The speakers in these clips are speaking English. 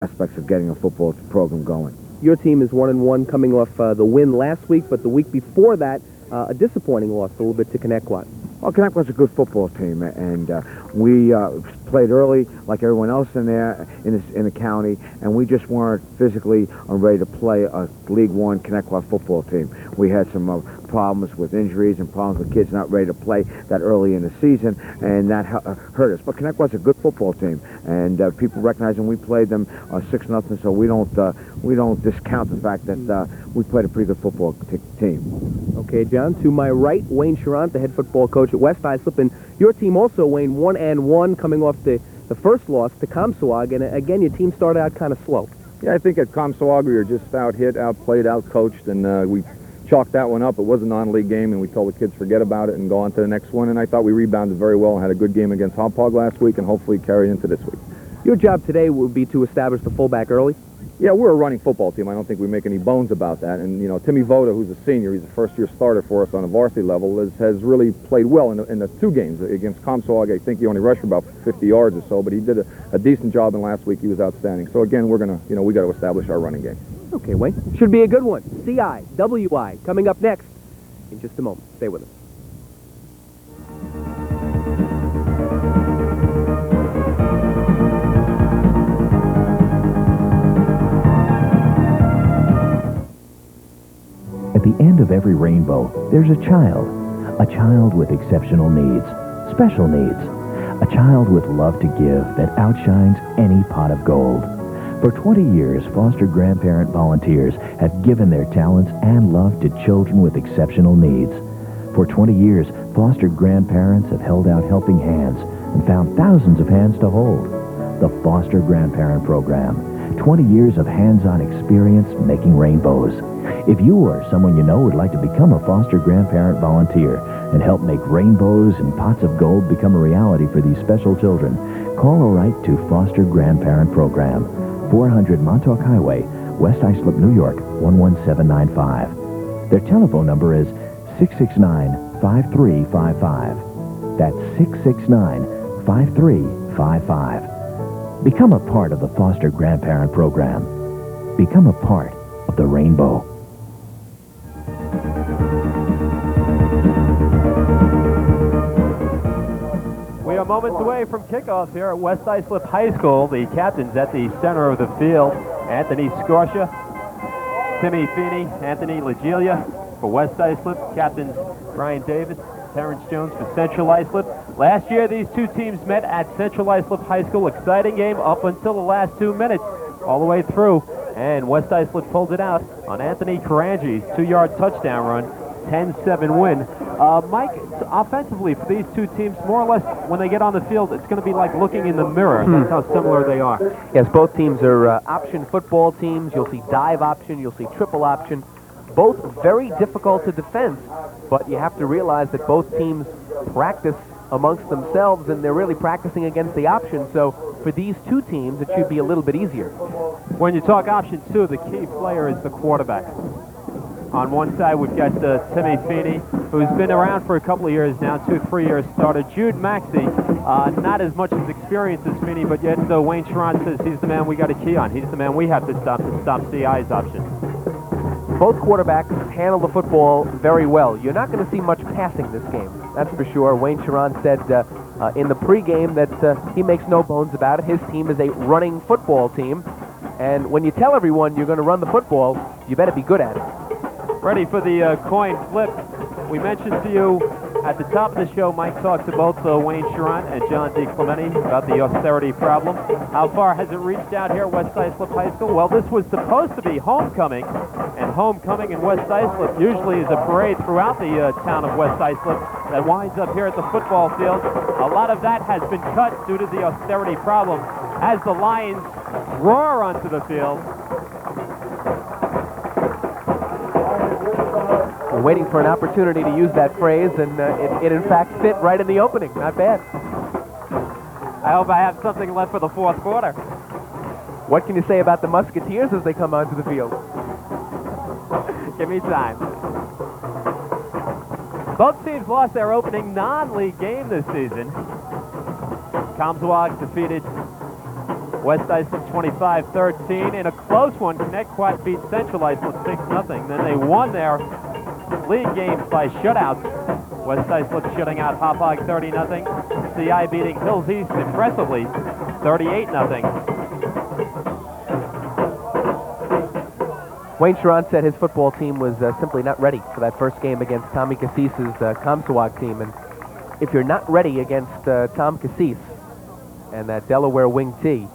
aspects of getting a football program going. Your team is 1-1 coming off the win last week, but the week before that, a disappointing loss a little bit to Connecticut. Well, Connecticut was a good football team, and we played early like everyone else in there in the county, and we just weren't physically ready to play a League One Connecticut football team. We had some problems with injuries and problems with kids not ready to play that early in the season, and that hurt us. But Connecticut's a good football team, and people recognize when we played them 6-0, so we don't discount the fact that we played a pretty good football team. Okay, John, to my right, Wayne Charant, the head football coach at West Islip, and your team also, Wayne, 1-1 coming off the first loss to Comstock, and again, your team started out kind of slow. Yeah, I think at Comstock we were just out-hit, out-played, out-coached, and we chalked that one up. It was a non-league game, and we told the kids forget about it and go on to the next one, and I thought we rebounded very well and had a good game against Hauppauge last week and hopefully carry into this week. Your job today would be to establish the fullback early? Yeah, we're a running football team. I don't think we make any bones about that. And, you know, Timmy Voda, who's a senior, he's a first-year starter for us on a varsity level, has really played well in the two games. Against Comstock, I think he only rushed for about 50 yards or so, but he did a decent job, and last week he was outstanding. So, again, we're going to, you know, we got to establish our running game. Okay, Wayne. Should be a good one. CI-WI coming up next in just a moment. Stay with us. At the end of every rainbow, there's a child with exceptional needs, special needs, a child with love to give that outshines any pot of gold. For 20 years, foster grandparent volunteers have given their talents and love to children with exceptional needs. For 20 years, foster grandparents have held out helping hands and found thousands of hands to hold. The Foster Grandparent Program, 20 years of hands-on experience making rainbows. If you or someone you know would like to become a foster grandparent volunteer and help make rainbows and pots of gold become a reality for these special children, call or write to Foster Grandparent Program, 400 Montauk Highway, West Islip, New York, 11795. Their telephone number is 669-5355. That's 669-5355. Become a part of the Foster Grandparent Program. Become a part of the rainbow. We are moments away from kickoff here at West Islip High School. The captains at the center of the field, Anthony Scorscia, Timmy Feeney, Anthony Legelia for West Islip, captains Brian Davis, Terrence Jones for Central Islip. Last year, these two teams met at Central Islip High School. Exciting game up until the last 2 minutes, all the way through. And West Islip pulled it out on Anthony Carangi's 2-yard touchdown run, 10-7 win. Mike, offensively for these two teams, more or less, when they get on the field, it's going to be like looking in the mirror. That's how similar they are. Yes, both teams are option football teams. You'll see dive option, you'll see triple option. Both very difficult to defend, but you have to realize that both teams practice amongst themselves, and they're really practicing against the option. So for these two teams, it should be a little bit easier. When you talk options, too, the key player is the quarterback. On one side, we've got Timmy Feeney, who's been around for a couple of years now, 2-3 years starter. Jude Maxey, not as much as experience as Feeney, but yet Wayne Charant says he's the man we got to key on. He's the man we have to stop CI's option. Both quarterbacks handle the football very well. You're not going to see much passing this game, that's for sure. Wayne Charant said in the pregame that he makes no bones about it. His team is a running football team, and when you tell everyone you're going to run the football, you better be good at it. Ready for the coin flip. We mentioned to you at the top of the show, Mike talked to both Wayne Charant and John DeClementi about the austerity problem. How far has it reached out here at West Islip High School? Well, this was supposed to be homecoming, and homecoming in West Islip usually is a parade throughout the town of West Islip that winds up here at the football field. A lot of that has been cut due to the austerity problem as the Lions roar onto the field. We're waiting for an opportunity to use that phrase, and it in fact fit right in the opening. Not bad. I hope I have something left for the fourth quarter. What can you say about the Musketeers as they come onto the field? Give me time. Both teams lost their opening non-league game this season. Comstock defeated West Islip 25-13 in a close one. Connecticut beat Central Islip 6-0. Then they won their league games by shutouts. West Islip shutting out Hauppauge 30-0. CI beating Hills East impressively 38-0. Wayne Sharon said his football team was simply not ready for that first game against Tommy Cassis's Comstock team. And if you're not ready against Tom Cassis and that Delaware wing T,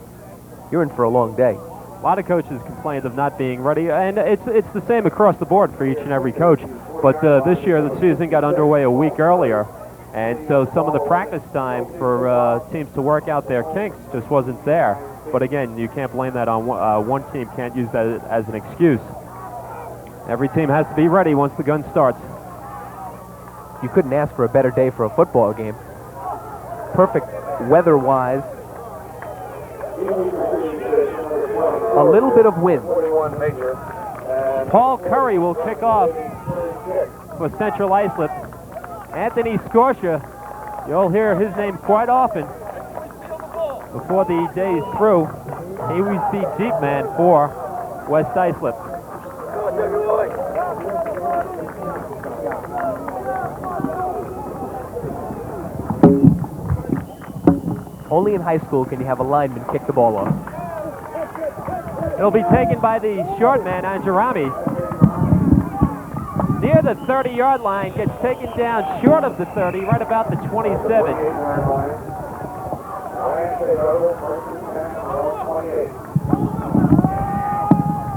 you're in for a long day. A lot of coaches complained of not being ready, and it's the same across the board for each and every coach. But this year the season got underway a week earlier, and so some of the practice time for teams to work out their kinks just wasn't there. But again, you can't blame that on one team. Can't use that as an excuse. Every team has to be ready once the gun starts. You couldn't ask for a better day for a football game. Perfect weather-wise. A little bit of wind. Paul Curry will kick off for Central Islip. Anthony Scorsia, you'll hear his name quite often before the day is through. He was the deep man for West Islip. Only in high school can you have a lineman kick the ball off. It'll be taken by the short man, Anjarami. Near the 30-yard line, gets taken down short of the 30, right about the 27.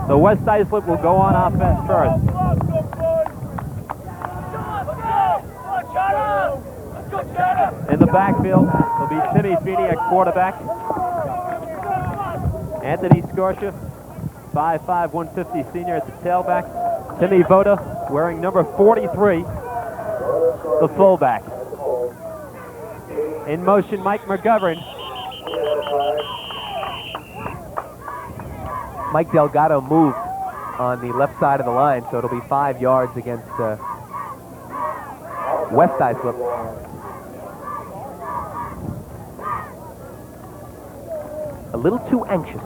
So West Islip will go on offense first. In the backfield, will be Timmy Feeney at quarterback. Anthony Scorsia, 5'5", 150 senior at the tailback. Timmy Voda, wearing number 43, the fullback. In motion, Mike McGovern. Mike Delgado moved on the left side of the line, so it'll be 5 yards against West Islip. A little too anxious.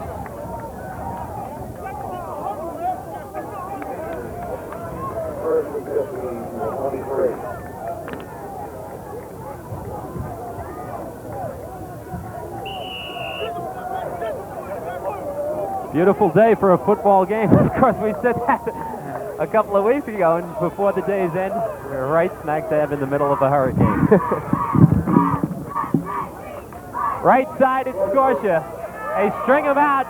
Beautiful day for a football game. Of course, we said that a couple of weeks ago, and before the day's end, we're right smack dab in the middle of a hurricane. Right side, it's Scorsia. They string him out.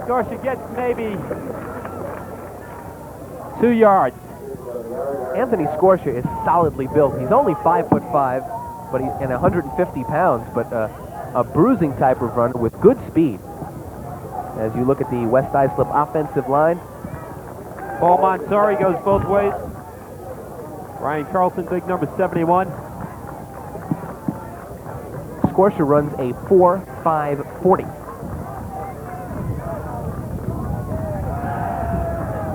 Scorsia gets maybe 2 yards. Anthony Scorsia is solidly built. He's only 5'5", but he's 150 pounds, but a bruising type of runner with good speed. As you look at the West Islip offensive line, Paul Montori goes both ways. Ryan Carlson, big number 71. Scorsia runs a 4.540.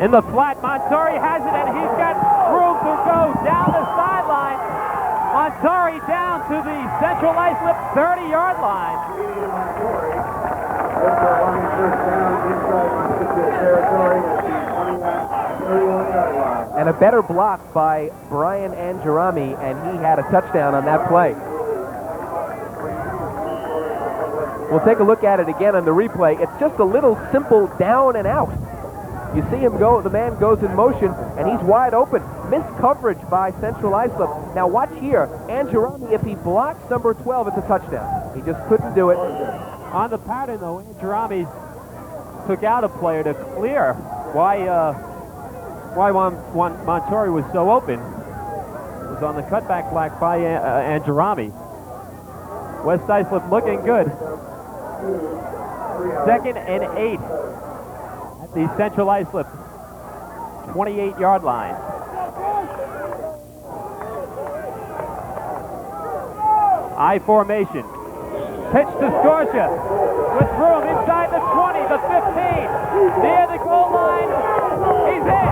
In the flat, Montori has it, and he's got room to go down the sideline. Montori down to the Central Islip 30-yard line. And a better block by Brian Anjarami, and he had a touchdown on that play. We'll take a look at it again on the replay. It's just a little simple down and out. You see him go, the man goes in motion, and he's wide open. Missed coverage by Central Islip. Now watch here. Anjarami, if he blocks number 12, it's a touchdown. He just couldn't do it. On the pattern, though, Anjarami took out a player to clear why Montori was so open. It was on the cutback block by Anjarami. West Islip looking good. 2nd and 8 at the Central Islip 28-yard line. I formation. Pitch to Scorsia with room inside the 20, the 15, near the goal line. He's in.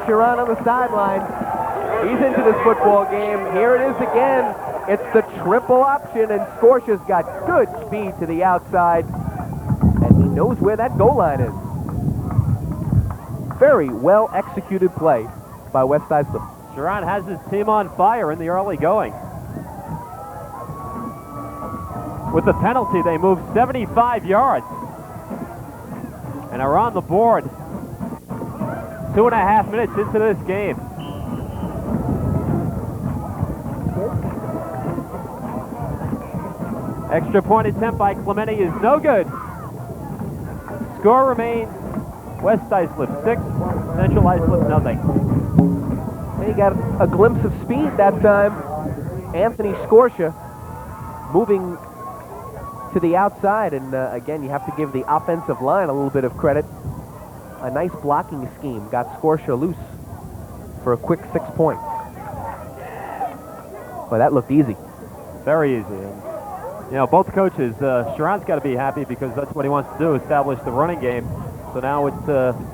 Sharon on the sideline. He's into this football game. Here it is again. It's the triple option, and Scortia's got good speed to the outside, and he knows where that goal line is. Very well executed play by West Islip. Sharon has his team on fire in the early going. With the penalty, they move 75 yards and are on the board 2.5 minutes into this game. Extra point attempt by Clemente is no good. Score remains West Islip 6, Central Islip nothing. He got a glimpse of speed that time. Anthony Scortia moving to the outside, and again, you have to give the offensive line a little bit of credit. A nice blocking scheme got Scortia loose for a quick 6 points. Well, that looked easy. Very easy. And, you know, both coaches, Sharon's got to be happy because that's what he wants to do, establish the running game. So now it's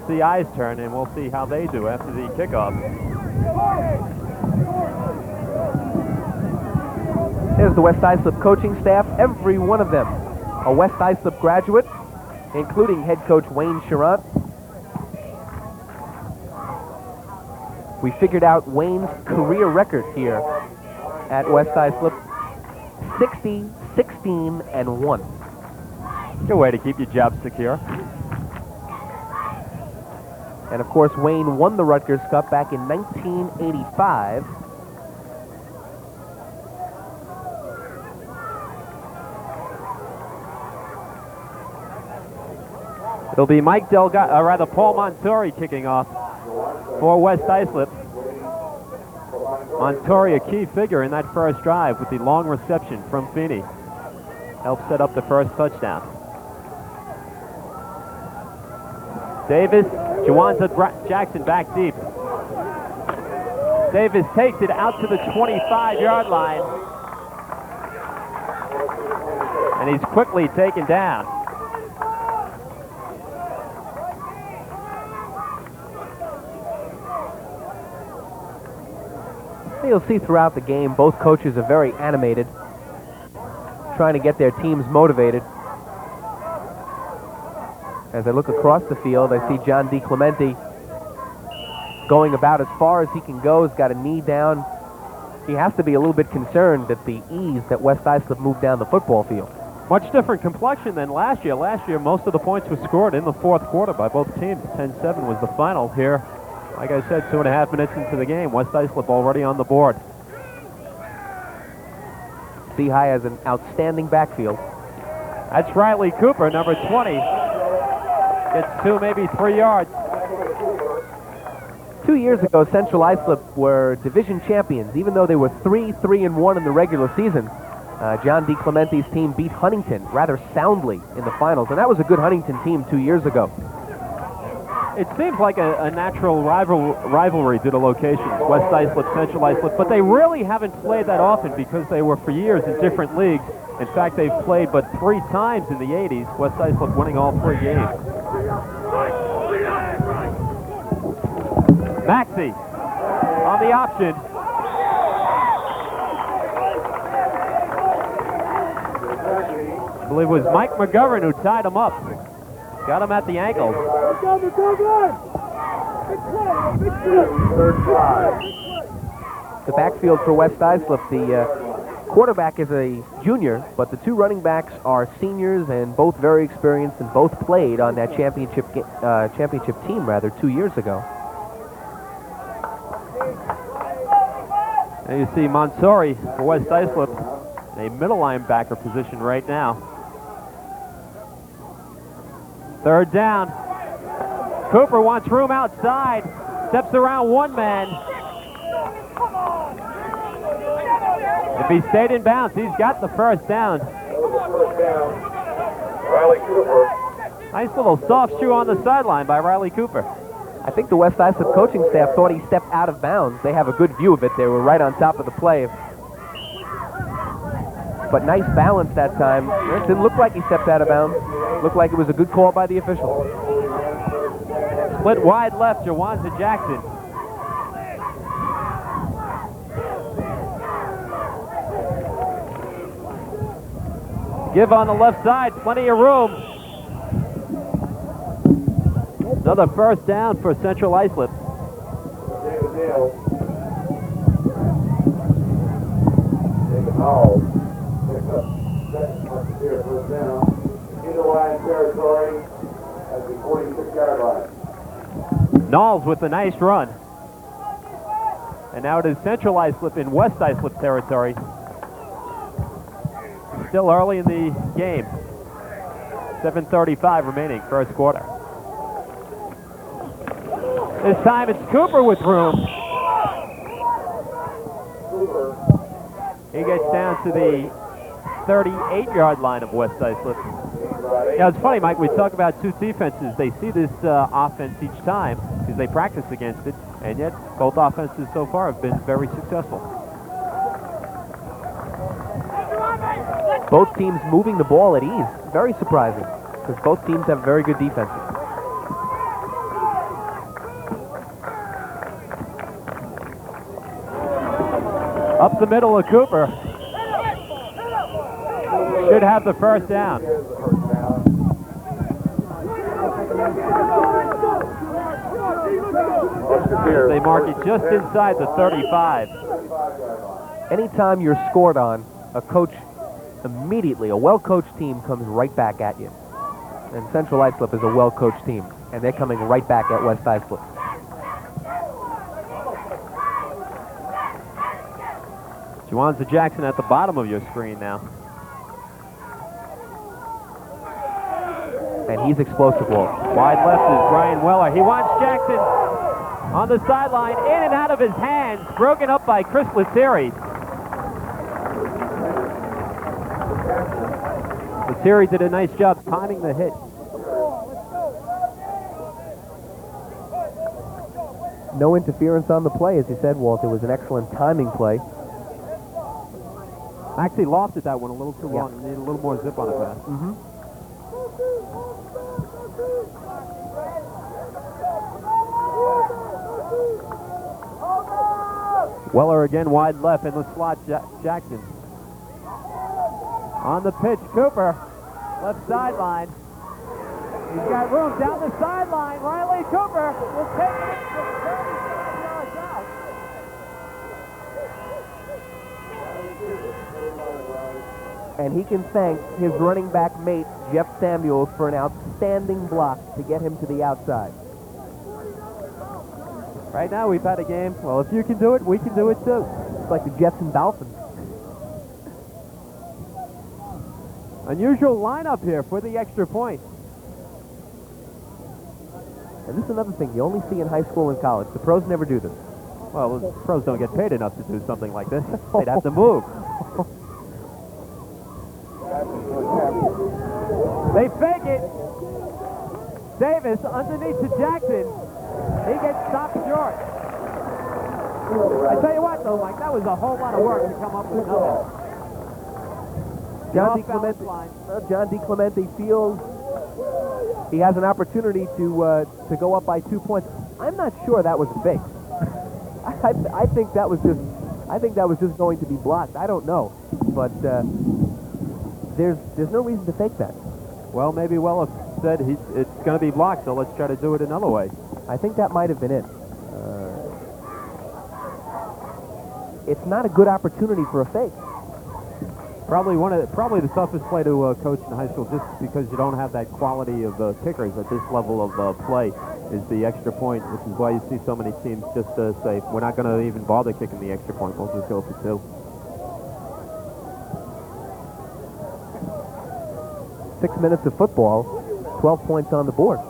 CI's turn, and we'll see how they do after the kickoff. There's the West Islip coaching staff, every one of them a West Islip graduate, including head coach Wayne Charant. We figured out Wayne's career record here at West Islip, 60, 16, and 1. Good way to keep your job secure. And of course, Wayne won the Rutgers Cup back in 1985. It'll be Paul Montori kicking off for West Islip. Montori, a key figure in that first drive with the long reception from Feeney. Helped set up the first touchdown. Davis, Jawanza Jackson back deep. Davis takes it out to the 25-yard line. And he's quickly taken down. You'll see throughout the game, both coaches are very animated, trying to get their teams motivated. As I look across the field, I see John DiClemente going about as far as he can go. He's got a knee down. He has to be a little bit concerned at the ease that West Islip moved down the football field. Much different complexion than last year. Last year, most of the points were scored in the fourth quarter by both teams. 10-7 was the final here. Like I said, 2.5 minutes into the game, West Islip already on the board. C-High has an outstanding backfield. That's Riley Cooper, number 20. Gets 2, maybe 3 yards. 2 years ago, Central Islip were division champions, even though they were 3-1 in the regular season. John DiClemente's team beat Huntington rather soundly in the finals, and that was a good Huntington team 2 years ago. It seems like a natural rivalry due to locations, West Islip, Central Islip, but they really haven't played that often because they were for years in different leagues. In fact, they've played but 3 times in the 80s, West Islip winning all 3 games. Maxey on the option. I believe it was Mike McGovern who tied him up. Got him at the ankles. The backfield for West Islip, the quarterback is a junior, but the 2 running backs are seniors and both very experienced and both played on that championship team 2 years ago. And you see Montori for West Islip in a middle linebacker position right now. 3rd down. Cooper wants room outside. Steps around one man. If he stayed in bounds, he's got the 1st down. Riley Cooper. Nice little soft shoe on the sideline by Riley Cooper. I think the West Islip coaching staff thought he stepped out of bounds. They have a good view of it. They were right on top of the play. But nice balance that time. It didn't look like he stepped out of bounds. Looked like it was a good call by the official. Split wide left, Jawanza Jackson. Give on the left side, plenty of room. Another first down for Central Islip. David Hall picks up second first down. In the line territory at the 46-yard line. Knowles with a nice run. And now it is Central Islip in West Islip territory. Still early in the game. 7:35 remaining, first quarter. This time it's Cooper with room. He gets down to the 38-yard line of West Islip. Yeah, it's funny, Mike, we talk about two defenses. They see this offense each time because they practice against it, and yet both offenses so far have been very successful. Both teams moving the ball at ease. Very surprising, because both teams have very good defenses. Up the middle of Cooper. Should have the first down. They mark it just inside the 35. Anytime you're scored on, a coach immediately, a well-coached team comes right back at you. And Central Islip is a well-coached team, and they're coming right back at West Islip. Juwanza Jackson at the bottom of your screen now. And he's explosive. Wide left is Brian Weller. He wants Jackson on the sideline, in and out of his hands, broken up by Chris Lettieri. Lettieri did a nice job timing the hit. No interference on the play, as you said, Walt. It was an excellent timing play. I actually lofted that one a little too long. Needed a little more zip on it pass. Weller again wide left in the slot. Jackson. On the pitch, Cooper. Left sideline. He's got room down the sideline. Riley Cooper will take it from 35 yards out. And he can thank his running back mate, Jeff Samuels, for an outstanding block to get him to the outside. Right now we've had a game. Well, if you can do it, we can do it too. It's like the Jets and Dolphins. Unusual lineup here for the extra point. And this is another thing you only see in high school and college. The pros never do this. Well, the pros don't get paid enough to do something like this. They'd have to move. They fake it. Davis underneath to Jackson. He gets stopped short. I tell you what, though, Mike, that was a whole lot of work to come up with nothing. John DiClemente feels he has an opportunity to go up by 2 points. I'm not sure that was a fake. I think that was just going to be blocked. I don't know, but there's no reason to fake that. Well, maybe Weller said it's going to be blocked, so let's try to do it another way. I think that might have been it. It's not a good opportunity for a fake. Probably the toughest play to coach in high school, just because you don't have that quality of kickers at this level of play, is the extra point, which is why you see so many teams just say, we're not going to even bother kicking the extra point, we'll just go for 2. 6 minutes of football, 12 points on the board.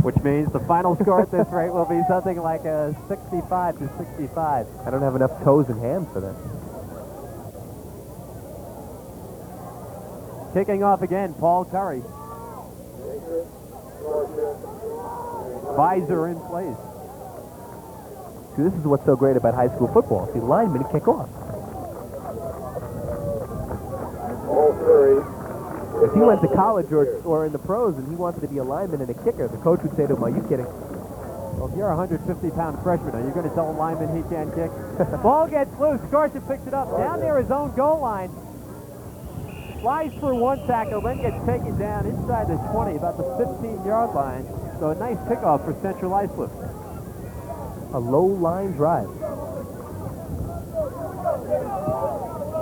Which means the final score at this rate will be something like a 65 to 65. I don't have enough toes and hands for that. Kicking off again, Paul Curry. Visor in place. See, this is what's so great about high school football. See, linemen kick off. If he went to college or in the pros and he wanted to be a lineman and a kicker, the coach would say to him, are you kidding? Well, if you're a 150-pound freshman, are you going to tell a lineman he can't kick? Ball gets loose. Scorsha picks it up down near his own goal line. Flies through one tackle, then gets taken down inside the 20, about the 15-yard line. So a nice kickoff for Central Islip. A low line drive.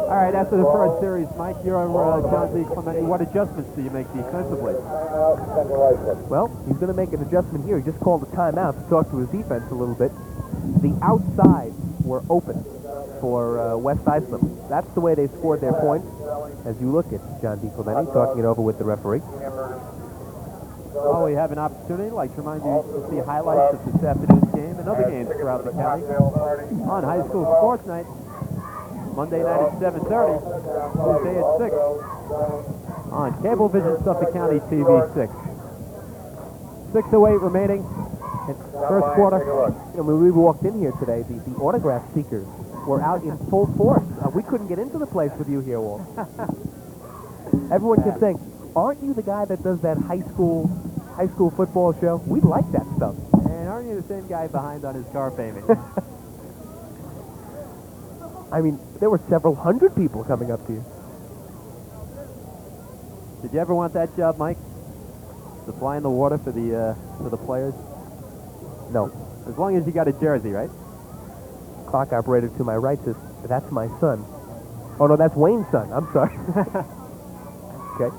All right, after the first series, Mike, you're John D. Clemente. What adjustments do you make defensively? Well, he's going to make an adjustment here. He just called a timeout to talk to his defense a little bit. The outside were open for West Islip. That's the way they scored their points. As you look at John D. Clemente talking it over with the referee. Well, we have an opportunity. I'd like to remind you to see highlights of this afternoon's game and other games throughout the county on High School Sports Night. Monday night at 7:30, Tuesday at 6 on Cablevision Suffolk County TV 6. 6:08 remaining in first quarter. And when we walked in here today, the autograph seekers were out in full force. We couldn't get into the place with you here, Walt. Everyone kept saying, aren't you the guy that does that high school football show? We like that stuff. And aren't you the same guy behind on his car payment? I mean, there were several hundred people coming up to you. Did you ever want that job, Mike? To fly in the water for the players? No. As long as you got a jersey, right? Clock operator to my right says, that's my son. Oh, no, that's Wayne's son. I'm sorry. Okay.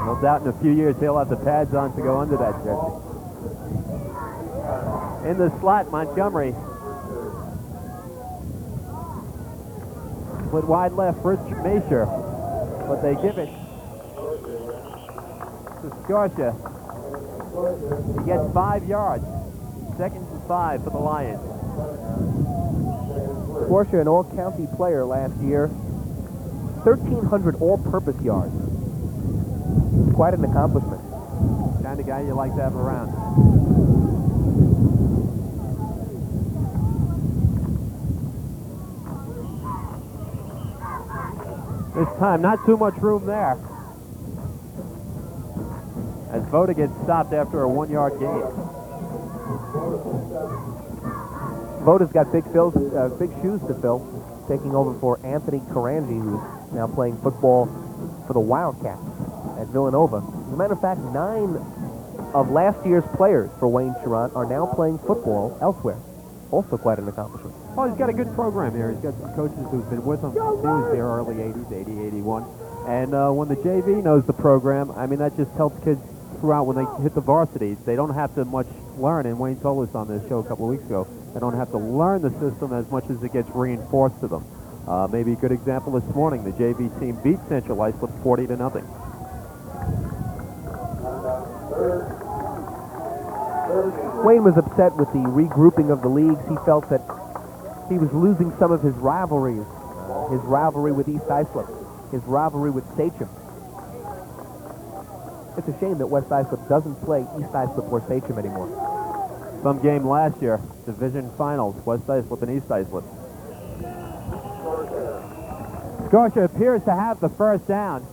No doubt in a few years he'll have the pads on to go under that jersey. In the slot, Montgomery. Split wide left for Masher, but they give it to Scotia. He gets 5 yards. 2nd and 5 for the Lions. Scotia, an all-county player last year. 1,300 all-purpose yards. Quite an accomplishment. Kind of guy you like to have around. This time, not too much room there. As Voda gets stopped after a 1-yard gain. Voda's got big shoes to fill, taking over for Anthony Carangi, who's now playing football for the Wildcats at Villanova. As a matter of fact, 9 of last year's players for Wayne Charant are now playing football elsewhere. Also quite an accomplishment. Well, he's got a good program here. He's got some coaches who've been with him since he was there early 80s, 80, 81. And when the JV knows the program, I mean, that just helps kids throughout when they hit the varsity. They don't have to much learn, and Wayne told us on this show a couple of weeks ago, they don't have to learn the system as much as it gets reinforced to them. Maybe a good example this morning, the JV team beat Central Islip 40-0. Wayne was upset with the regrouping of the leagues. He felt that he was losing some of his rivalries. His rivalry with East Islip, his rivalry with Sachem. It's a shame that West Islip doesn't play East Islip or Sachem anymore. Some game last year, division finals, West Islip and East Islip. Scotia appears to have the first down.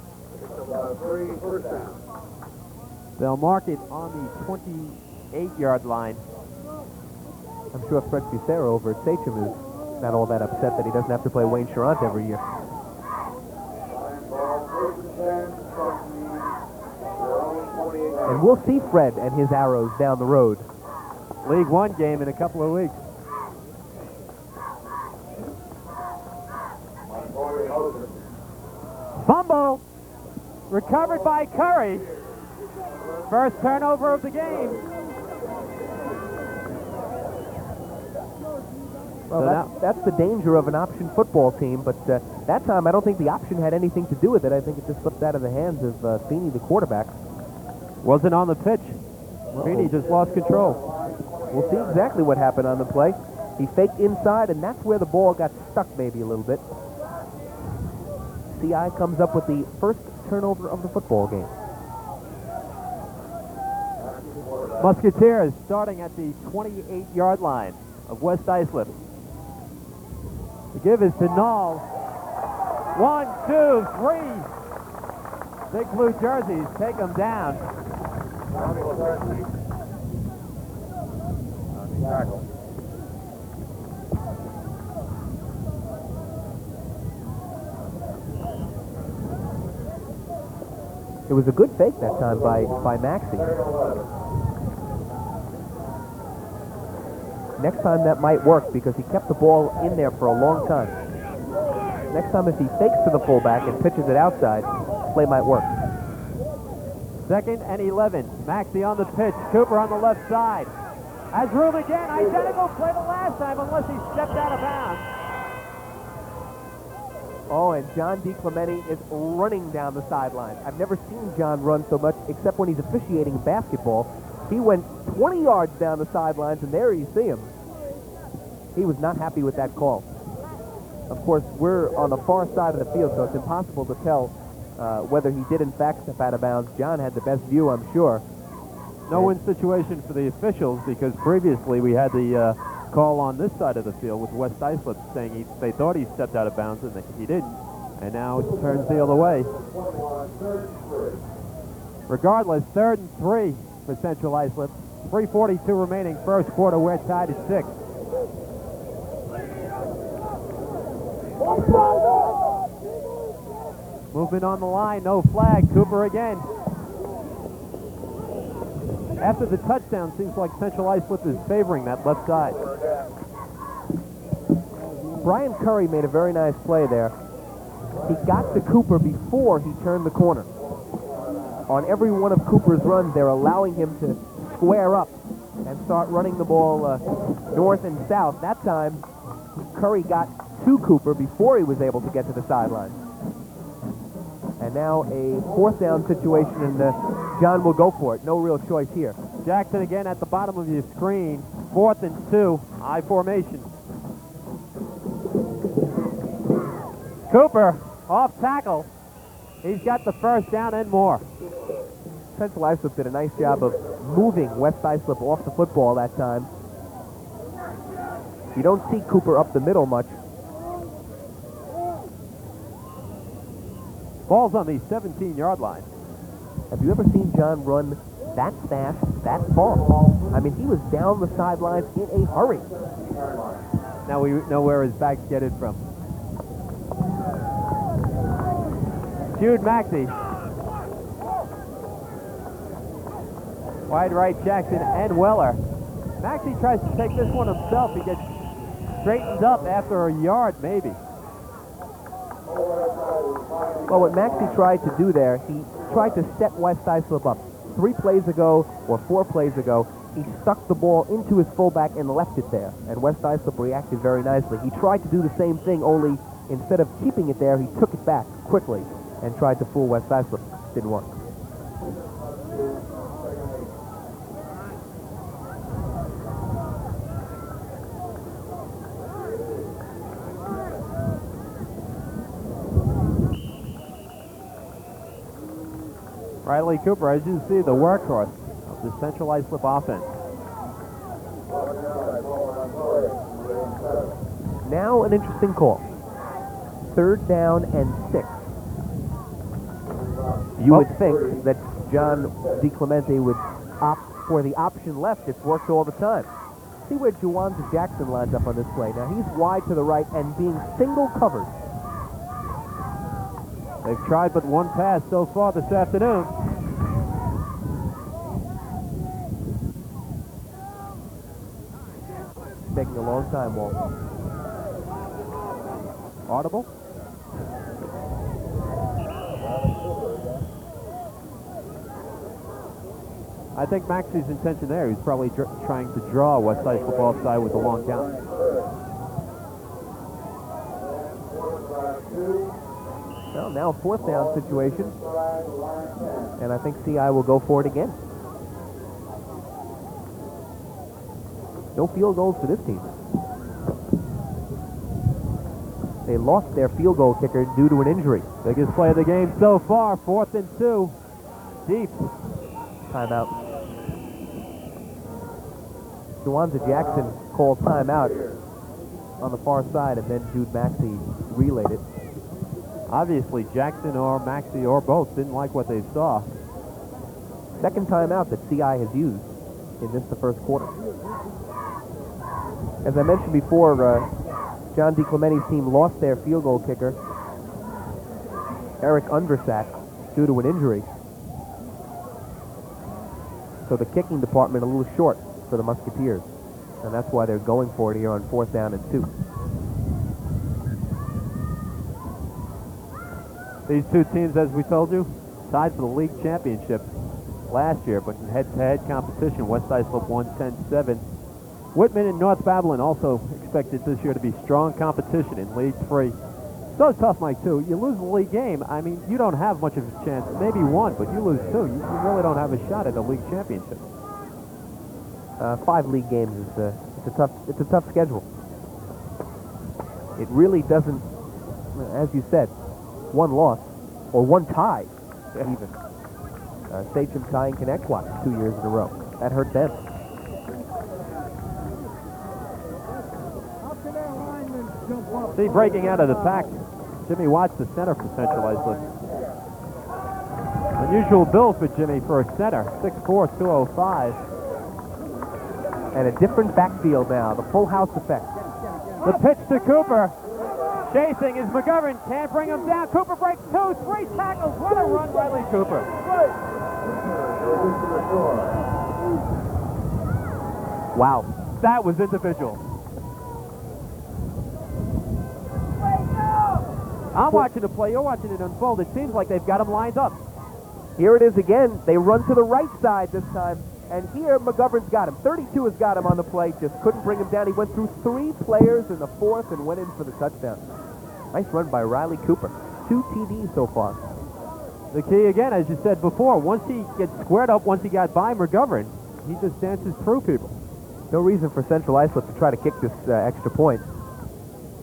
They'll mark it on the 28-yard line. I'm sure Fred Fusero over at Sachem is not all that upset that he doesn't have to play Wayne Charant every year. And we'll see Fred and his arrows down the road. League One game in a couple of weeks. Fumble recovered by Curry. First turnover of the game. Well, that's the danger of an option football team, but that time I don't think the option had anything to do with it. I think it just slipped out of the hands of Feeney, the quarterback. Wasn't on the pitch. Feeney just lost control. We'll see exactly what happened on the play. He faked inside, and that's where the ball got stuck maybe a little bit. CI comes up with the first turnover of the football game. Musketeers starting at the 28-yard line of West Islip. The give is to Null. 1, 2, 3. Big blue jerseys take them down. was a good fake that time by Maxey. Next time that might work because he kept the ball in there for a long time. Next time if he fakes to the fullback and pitches it outside, play might work. 2nd and 11. Maxey on the pitch. Cooper on the left side. Has room again. Identical play to last time unless he stepped out of bounds. Oh, and John DiClemente is running down the sideline. I've never seen John run so much except when he's officiating basketball. He went 20 yards down the sidelines, and there you see him. He was not happy with that call. Of course, we're on the far side of the field, so it's impossible to tell whether he did in fact step out of bounds. John had the best view, I'm sure. No-win situation for the officials because previously we had the call on this side of the field with West Islip saying they thought he stepped out of bounds and he didn't. And now it turns the other way. Regardless, 3rd and 3 for Central Islip. 3:42 remaining, first quarter. We're tied at 6. Movement on the line, no flag. Cooper again. After the touchdown, seems like Central Islip is favoring that left side. Brian Curry made a very nice play there. He got to Cooper before he turned the corner. On every one of Cooper's runs, they're allowing him to square up and start running the ball north and south. That time, Curry got to Cooper before he was able to get to the sideline. And now a 4th down situation, and John will go for it. No real choice here. Jackson again at the bottom of your screen. 4th and 2, I formation. Cooper off tackle. He's got the first down and more. Central Islip did a nice job of moving West Islip off the football that time. You don't see Cooper up the middle much. Ball's on the 17-yard line. Have you ever seen John run that fast, that far? I mean, he was down the sidelines in a hurry. Now we know where his backs get it from. Jude Maxey. Wide right, Jackson and Weller. Maxey tries to take this one himself. He gets straightened up after a yard, maybe. Well, what Maxey tried to do there, he tried to set West Islip up. 3 plays ago, or 4 plays ago, he stuck the ball into his fullback and left it there. And West Islip reacted very nicely. He tried to do the same thing, only instead of keeping it there, he took it back quickly and tried to fool West Islip. Didn't work. Riley Cooper, as you see, the workhorse of the Central Islip offense. Now an interesting call. 3rd down and 6. You would think that John DiClemente would opt for the option left. It's worked all the time. See where Juwanza Jackson lines up on this play. Now he's wide to the right and being single covered. They've tried but one pass so far this afternoon. Taking a long time, Walt. Audible? I think Maxey's intention there, he's probably trying to draw West Islip offside with the long count. Well, now a 4th down situation. And I think CI will go for it again. No field goals for this team. They lost their field goal kicker due to an injury. Biggest play of the game so far, 4th and 2. Deep. Timeout. Juwanza Jackson called timeout on the far side, and then Jude Maxey relayed it. Obviously, Jackson or Maxey or both didn't like what they saw. 2nd timeout that CI has used in the first quarter. As I mentioned before, John DiClemente's team lost their field goal kicker, Eric Undersack, due to an injury. So the kicking department a little short for the Musketeers. And that's why they're going for it here on 4th down and 2. These two teams, as we told you, tied for the league championship last year, but in head-to-head competition, West Islip won 10-7. Whitman and North Babylon also expected this year to be strong competition in League 3. So tough, Mike, too. You lose the league game, I mean, you don't have much of a chance. Maybe one, but you lose two. You really don't have a shot at a league championship. 5 league games is it's a tough schedule. It really doesn't, as you said, one loss or one tie even. Sachem tying Connecticut 2 years in a row. That hurt them. See, breaking out of the pack, Jimmy Watts, the center for Central Islip. Unusual build for Jimmy for a center, 6'4", 205. And a different backfield now, the full house effect. The pitch to Cooper. Chasing is McGovern. Can't bring him down. Cooper breaks 2, 3 tackles. What a run, Riley Cooper. Wow. That was individual. I'm watching the play. You're watching it unfold. It seems like they've got him lined up. Here it is again. They run to the right side this time. And here, McGovern's got him. 32 has got him on the play. Just couldn't bring him down. He went through 3 players in the 4th and went in for the touchdown. Nice run by Riley Cooper. 2 TDs so far. The key, again, as you said before, once he gets squared up, once he got by McGovern, he just dances through people. No reason for Central Islip to try to kick this extra point.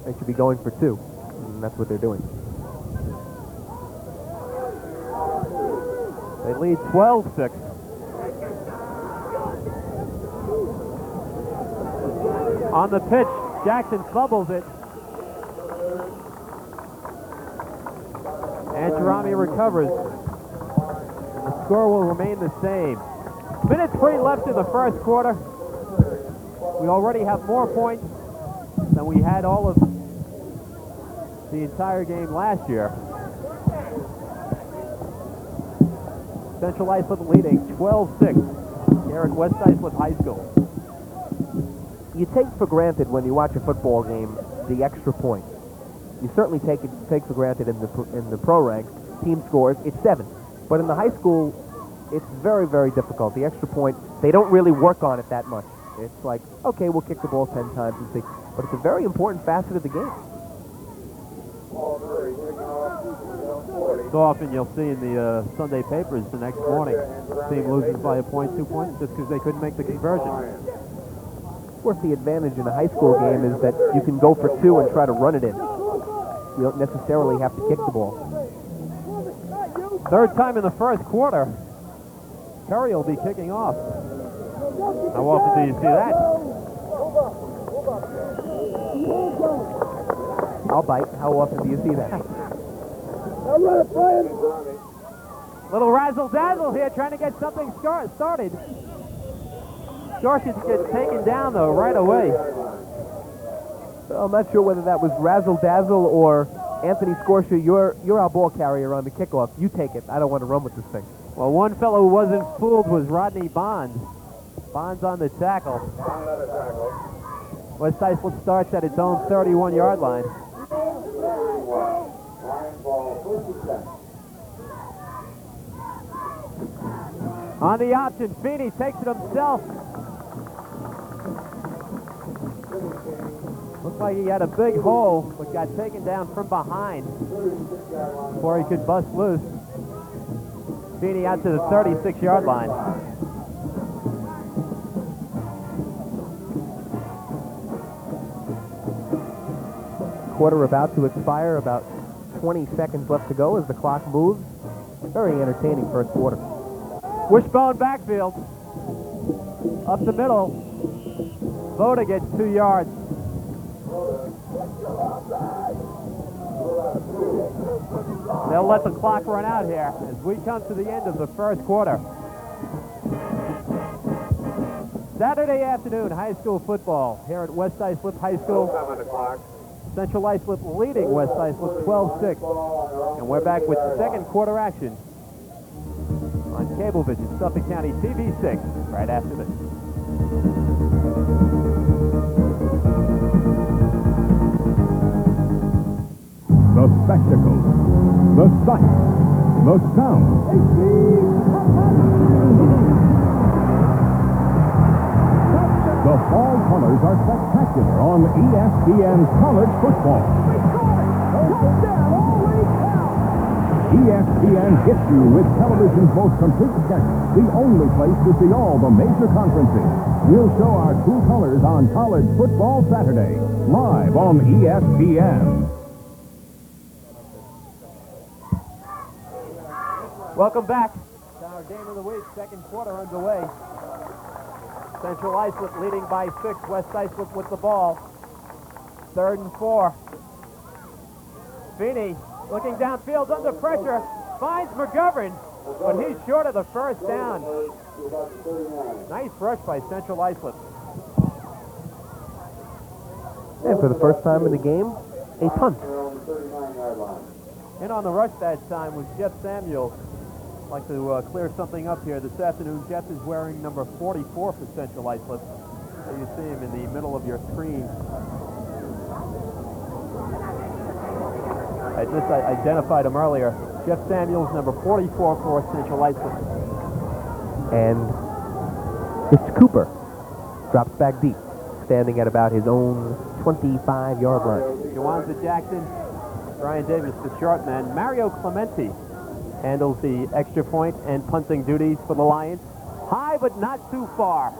They should be going for 2. And that's what they're doing. They lead 12-6. On the pitch, Jackson fumbles it. And Jerami recovers. The score will remain the same. Minute 3 left in the first quarter. We already have more points than we had all of the entire game last year. Central Islip leading 12-6 here at West Islip High School. You take for granted when you watch a football game the extra point. You certainly take for granted in the pro ranks. Team scores, it's 7. But in the high school, it's very, very difficult. The extra point, they don't really work on it that much. It's like, okay, we'll kick the ball 10 times and see. But it's a very important facet of the game. So often you'll see in the Sunday papers the next morning, the team loses by a point, 2 points, just because they couldn't make the conversion. Of course, the advantage in a high school game is that you can go for 2 and try to run it in. You don't necessarily have to kick the ball. Third time in the first quarter, Curry will be kicking off. How often do you see that? I'll bite. How often do you see that? Little razzle-dazzle here, trying to get something started. Scortia gets taken down, though, right away. I'm not sure whether that was razzle-dazzle or Anthony Scorsia, you're our ball carrier on the kickoff. You take it. I don't want to run with this thing. Well, one fellow who wasn't fooled was Rodney Bond. Bond's on the tackle. West Islip starts at its own 31-yard line. On the option, Feeney takes it himself. Looks like he had a big hole, but got taken down from behind before he could bust loose. Feeney out to the 36-yard line. Quarter about to expire, about 20 seconds left to go as the clock moves. Very entertaining first quarter. Wishbone backfield. Up the middle. Voda gets 2 yards. They'll let the clock run out here as we come to the end of the first quarter. Saturday afternoon high school football here at West Islip High School. Central Islip leading West Islip 12-6. And we're back with second quarter action on Cablevision, Suffolk County TV6, right after this. The spectacle, the sight, the sound. The fall colors are spectacular on ESPN's college football. ESPN hits you with television's most complete schedule, the only place to see all the major conferences. We'll show our true colors on College Football Saturday, live on ESPN. Welcome back to our game of the week. Second quarter underway. Central Islip leading by 6. West Islip with the ball. 3rd and 4. Feeney looking downfield under pressure. Finds McGovern, but he's short of the first down. Nice rush by Central Islip. And for the first time in the game, a punt. In on the rush that time was Jeff Samuels. I'd like to clear something up here this afternoon. Jeff is wearing number 44 for Central Islip. So you see him in the middle of your screen. I just identified him earlier. Jeff Samuels, number 44 for Central Islip. And it's Cooper. Drops back deep, standing at about his own 25-yard line. Jawanza Jackson, Brian Davis, the short man. Mario Clementi handles the extra point and punting duties for the Lions. High, but not too far.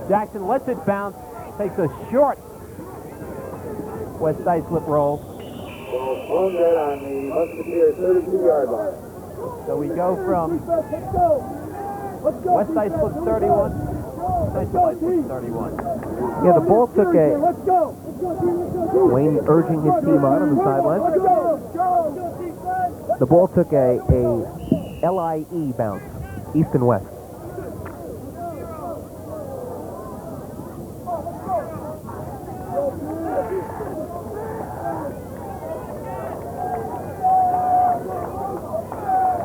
Jackson lets it bounce, takes a short West Islip roll. On the Musketeer 32-yard line. So we go from West Islip 31, Central Islip 31. Yeah, the ball took a... Wayne urging his team on the sideline. The ball took a LIE bounce, east and west.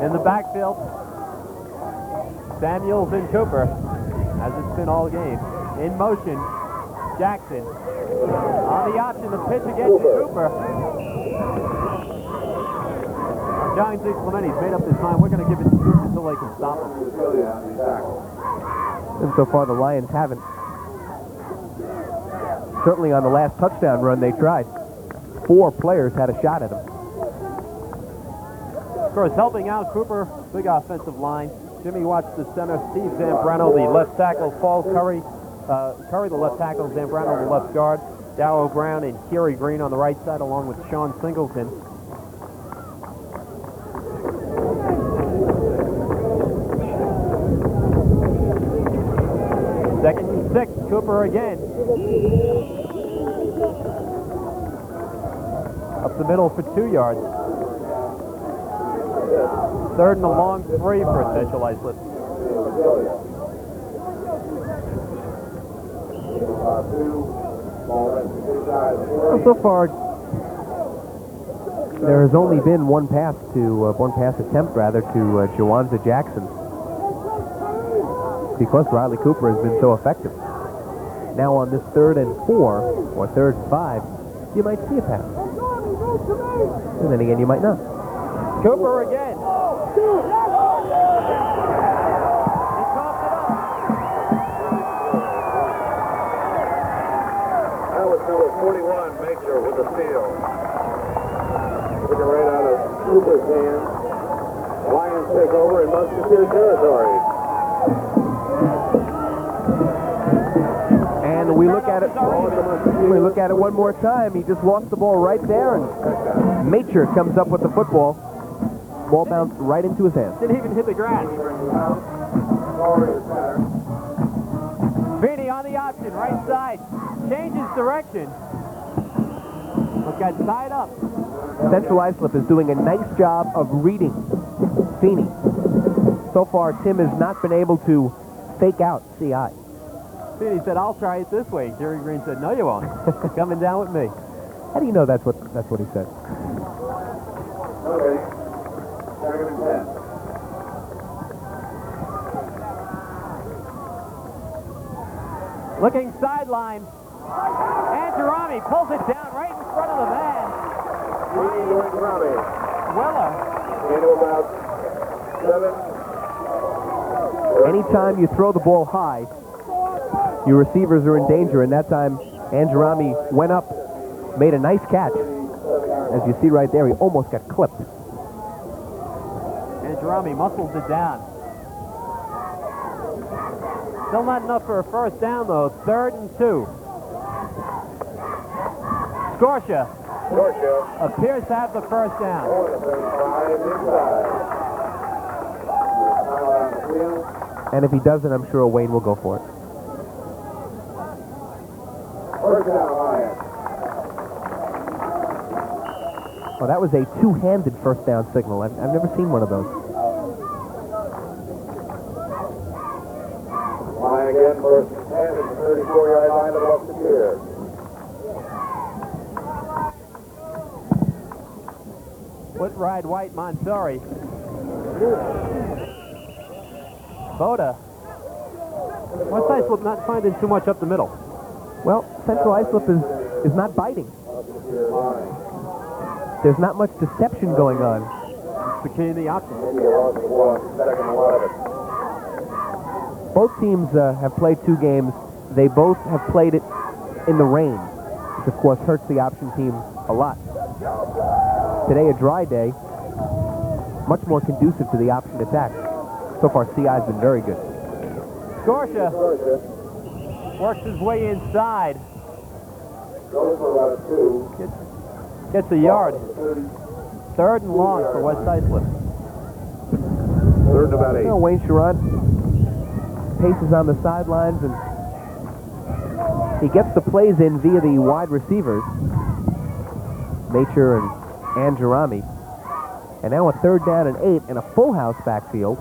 In the backfield, Samuels and Cooper, as it's been all game. In motion, Jackson. On the option, the pitch again to Cooper. John C. Clementi's made up his mind. We're going to give it to Cooper until they can stop him. And so far, the Lions haven't. Certainly on the last touchdown run, they tried. 4 players had a shot at him. Of course, helping out Cooper, big offensive line. Jimmy Watts, the center. Steve Zambrano, the left tackle. Paul Curry, Curry, the left tackle. Zambrano, the left guard. Darrow Brown and Kerry Green on the right side, along with Sean Singleton. Second and 6, Cooper again. Up the middle for 2 yards. 3rd and a long 3 for Central Islip. So far, there has only been one pass attempt to Jawanza Jackson, because Riley Cooper has been so effective. Now on this 3rd and 4 or 3rd and 5, you might see a pass, and then again you might not. Cooper again. That was number 41, Major, with the steal. Looking right out of Cooper's hand. Lions take over in Musketeer territory. And we look at it. We look at it one more time. He just lost the ball right there, and Major comes up with the football. Ball bounced right into his hands. Didn't even hit the grass. Feeney on the option, right side. Changes direction. But got tied up. Central Islip is doing a nice job of reading Feeney. So far, Tim has not been able to fake out CI. Feeney said, "I'll try it this way." Jerry Green said, "No, you won't. Coming down with me." How do you know that's what he said? Okay. 2nd and 10. Looking sideline. And Jerami pulls it down right in front of the man. Weller. Anytime you throw the ball high, your receivers are in danger, and that time Anjarami went up, made a nice catch. As you see right there, he almost got clipped. And Jerami muscles it down. Still not enough for a first down, though. 3rd and 2. Scorsha appears to have the first down. And if he doesn't, I'm sure Wayne will go for it. Well, that was a two-handed first down signal. I've never seen one of those. Line again, first and at the 34-yard line of the Musketeers. Foot ride White Montori. Boda. West Islip not finding too much up the middle. Well, Central Islip is not biting. There's not much deception going on. It's the key in the option. Both teams have played 2 games. They both have played it in the rain, which of course hurts the option team a lot. Today, a dry day, much more conducive to the option attack. So far, CI's been very good. Scorsha works his way inside. Gets a yard. 3rd and long for West Islip. 3rd and about 8. You know, Wayne Charant paces on the sidelines, and he gets the plays in via the wide receivers, Nature and Anjarami. And now a 3rd down and 8 in a full house backfield.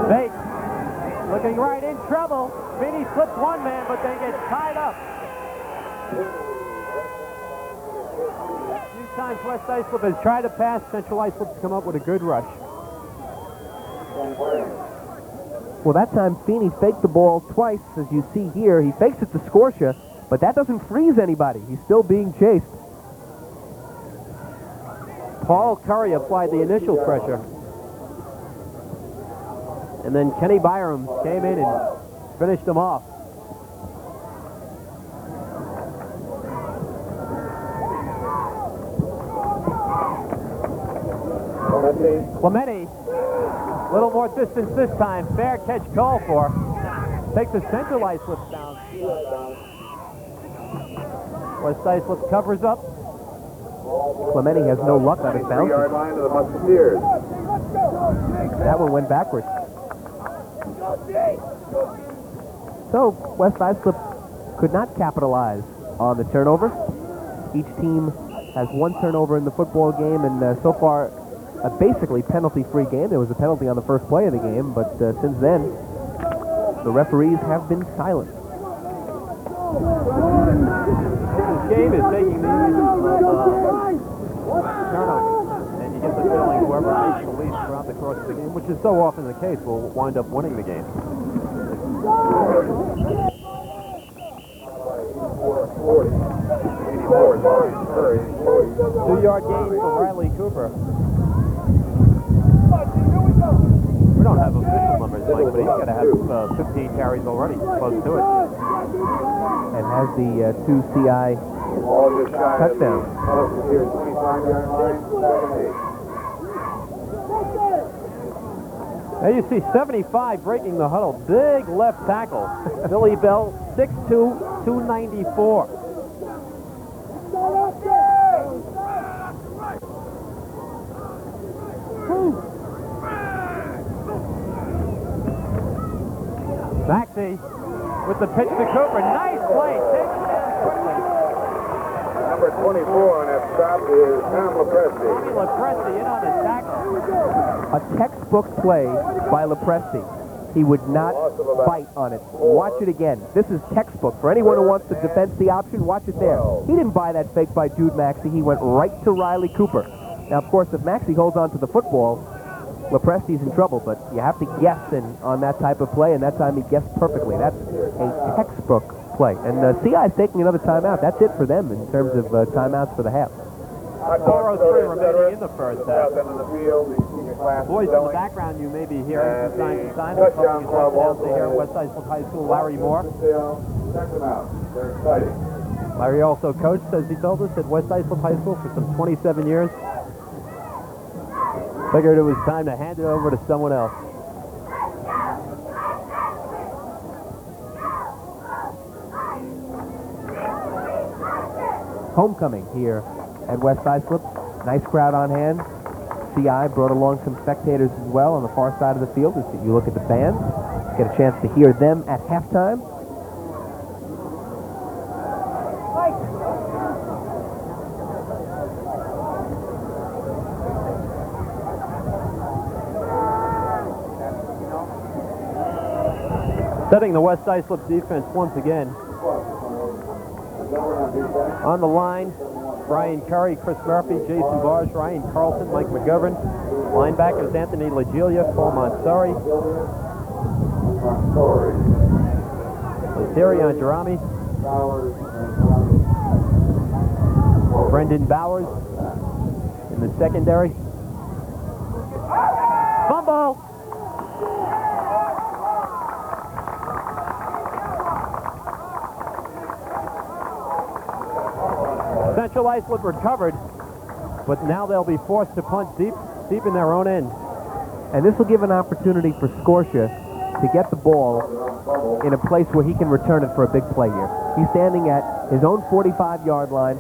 Bates looking right in trouble. Vinny slips one man, but then gets tied up. A few times West Islip has tried to pass. Central Islip's come up with a good rush. Well, that time Feeney faked the ball twice, as you see here. He fakes it to Scorsha, but that doesn't freeze anybody. He's still being chased. Paul Curry applied the initial pressure. And then Kenny Byram came in and finished him off. Clemente, a little more distance this time. Fair catch call for. Takes the Central Islip down. West Islip covers up. Clemente has no luck on his bounces. Line of the Musketeers. That one went backwards. So, West Islip could not capitalize on the turnover. Each team has 1 turnover in the football game, and so far, a basically penalty-free game. There was a penalty on the first play of the game, but since then, the referees have been silent. This game is taking the image of turnovers, and you get the feeling whoever makes the least throughout the course of the game, which is so often the case, will wind up winning the game. 2-yard gain for Riley Cooper. We don't have official numbers, Mike, but he's got to have 15 carries already, close to it. And has the 2 CI touchdowns. There you see 75 breaking the huddle. Big left tackle. Billy Bell, 6'2", 294. Maxey with the pitch to Cooper. Nice play. Takes it down quickly. Number 24 on that stop is Tom Lepresti. Tommy Lepresti in on his tackle. A textbook play by Lepresti. He would not bite on it. Watch it again. This is textbook. For anyone who wants to defend the option, watch it there. He didn't buy that fake by Jude Maxey. He went right to Riley Cooper. Now, of course, if Maxey holds on to the football, Lopresti's in trouble, but you have to guess on that type of play, and that time he guessed perfectly. That's a textbook play. And CI is taking another timeout. That's it for them in terms of timeouts for the half. 4:03 remaining in the first half. Boys, in the background, you may be hearing from time to time. The coaching announcer here at West Islip High School, Larry Moore. Check them out. They're exciting. Larry also coached, as he told us, at West Islip High School for some 27 years. Figured it was time to hand it over to someone else. Homecoming here at West Islip. Nice crowd on hand. CI brought along some spectators as well on the far side of the field. As you look at the fans, get a chance to hear them at halftime. Setting the West Islip defense once again. On the line, Brian Curry, Chris Murphy, Jason Barge, Ryan Carlson, Mike McGovern. Linebackers Anthony Legilia, Paul Monsari. Terry Andrami. Brendan Bowers in the secondary. Fumble! Central Islip recovered, but now they'll be forced to punt deep in their own end. And this will give an opportunity for Scotia to get the ball in a place where he can return it for a big play here. He's standing at his own 45-yard line.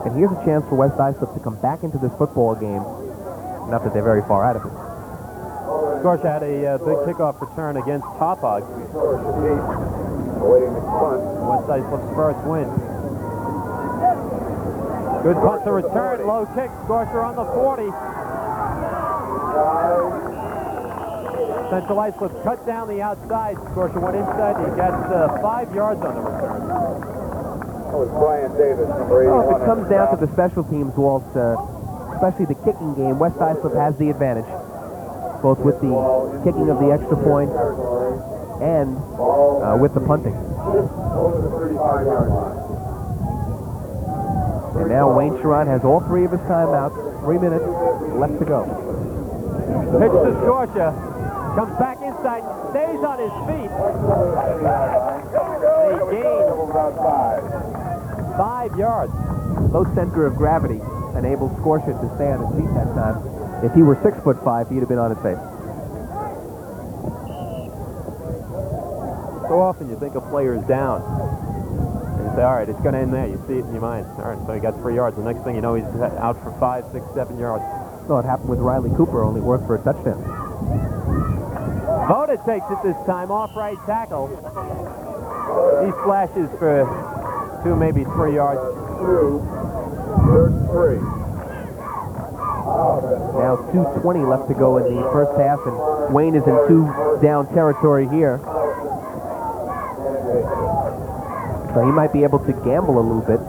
And here's a chance for West Islip to come back into this football game. Not that they're very far out of it. Scotia had a big kickoff return against Hauppauge. West Islip's first win. Good punt to return, low kick, Scotia on the 40. Central Islip cut down the outside. Scotia went inside. He got 5 yards on the return. That was Brian Davis, number 81. Well, if it comes down to the special teams, Walt, especially the kicking game, West Islip has the advantage, both with the kicking of the extra point and with the punting. Over the 35-yard line. And now Wayne Sharon has all 3 of his timeouts. 3 minutes left to go. Pitch to Scotia. Comes back inside. Stays on his feet. He gained 5 yards. Low center of gravity enabled Scotia to stay on his feet that time. If he were 6'5", he'd have been on his face. So often you think a player is down. And you say, all right, it's going to end there. You see it in your mind. All right, so he got 3 yards. The next thing you know, he's out for 5, 6, 7 yards. No, it happened with Riley Cooper, only worked for a touchdown. Voda takes it this time, off right tackle. He flashes for 2, maybe 3 yards. 3. Now 2:20 left to go in the first half, and Wayne is in 2-down territory here. So he might be able to gamble a little bit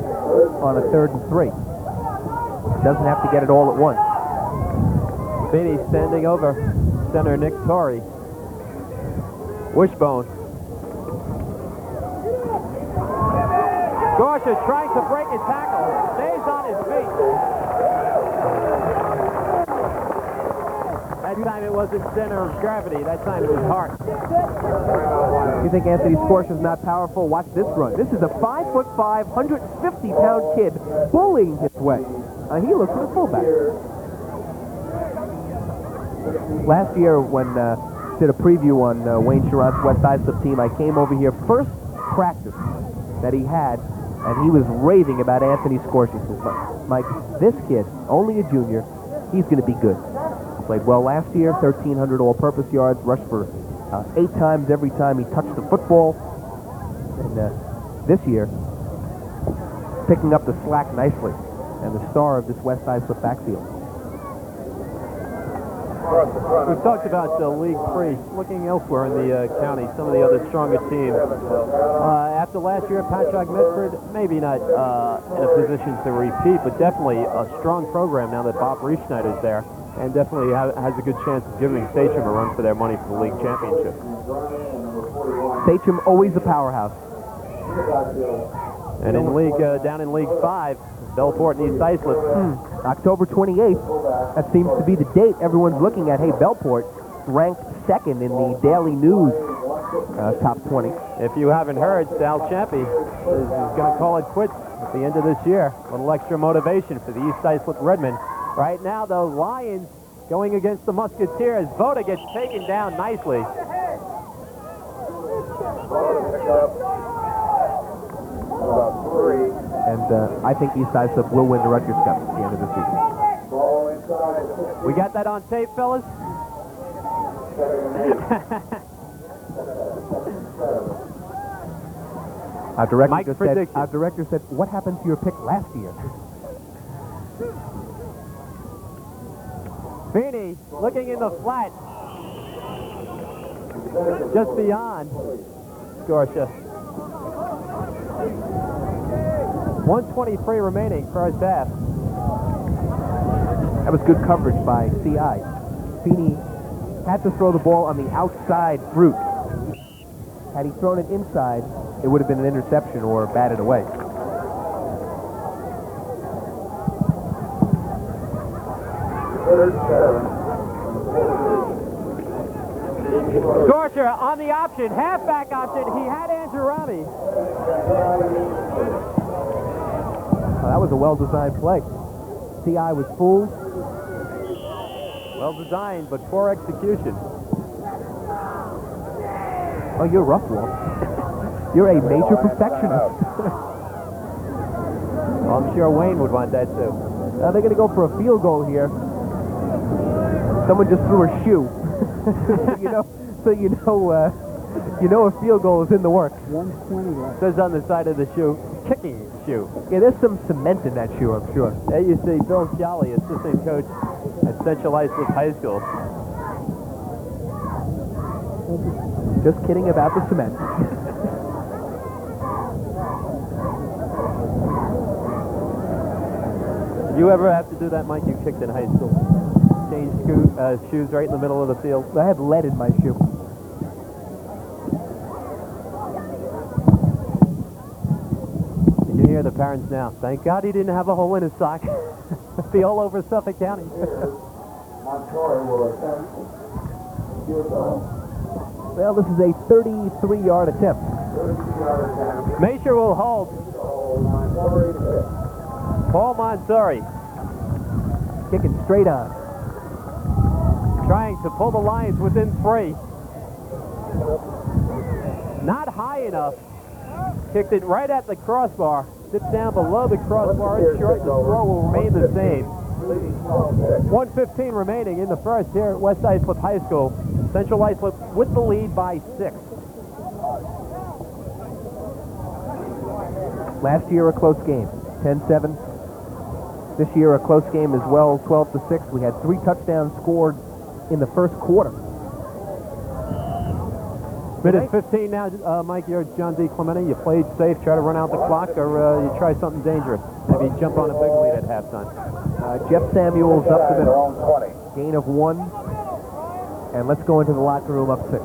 on a 3rd and 3. Doesn't have to get it all at once. Beatty standing over center Nick Torrey. Wishbone. Scotia trying to break a tackle. Stays on his feet. That time it wasn't center of gravity. That time it was heart. You think Anthony Scortia's not powerful? Watch this run. This is a 5'5", 150-pound kid bullying his way. He looks like a fullback. Last year when did a preview on Wayne Sharon's West Islip team, I came over here first practice that he had, and he was raving about Anthony Scortia. He says, Mike, this kid, only a junior, he's going to be good. Played well last year, 1,300 all-purpose yards, rushed for 8 times every time he touched the football. And this year, picking up the slack nicely, and the star of this West Islip backfield. across the front. We've talked about League 3. Looking elsewhere in the county, some of the other stronger teams. After last year, Patchogue Medford, maybe not in a position to repeat, but definitely a strong program now that Bob Reschneider's there, and definitely has a good chance of giving Sachem a run for their money for the league championship. Sachem always a powerhouse. And in down in League 5, Bellport and East Islip. October 28th, that seems to be the date everyone's looking at. Hey, Bellport ranked second in the Daily News top 20. If you haven't heard, Sal Champy is going to call it quits at the end of this year. A little extra motivation for the East Islip Redmen. Right now, the Lions going against the Musketeers. Voda gets taken down nicely. And I think East Islip will win the Rutgers Cup at the end of the season. We got that on tape, fellas? Our director, Mike's prediction. our director said, what happened to your pick last year? Feeney looking in the flat. Just beyond Scotia. 1:23 remaining, first half. That was good coverage by CI. Feeney had to throw the ball on the outside route. Had he thrown it inside, it would have been an interception or batted away. Scorcher on the option, halfback option. He had Andrew Rami. Oh, that was a well-designed play. CI was fooled. Well designed, but poor execution. Oh, you're rough, Walt. You're a major perfectionist. Well, I'm sure Wayne would want that too. Now they're going to go for a field goal here. Someone just threw a shoe. so you know a field goal is in the works. 120 left. Says on the side of the shoe, kicking shoe. Yeah, there's some cement in that shoe, I'm sure. There you see Bill Jolly, assistant coach at Central Islip High School. Just kidding about the cement. Did you ever have to do that, Mike? You kicked in high school. Change shoes right in the middle of the field. I had lead in my shoe. You can hear the parents now. Thank God he didn't have a hole in his sock. Be all over Suffolk County. Well, this is a 33-yard attempt. Masher will hold. Paul Montsori kicking straight on. Trying to pull the Lions within 3. Not high enough. Kicked it right at the crossbar. Dipped down below the crossbar. It's short. The throw will remain the same. 1:15 remaining in the first here at West Islip High School. Central Islip with the lead by 6. Last year a close game, 10-7. This year a close game as well, 12-6. We had 3 touchdowns scored in the first quarter. Minute 15 now, Mike. You're John D. Clemente. You played safe, try to run out the clock, or you try something dangerous. Maybe jump on a big lead at halftime. Jeff Samuels up the middle. Gain of 1. And let's go into the locker room up 6.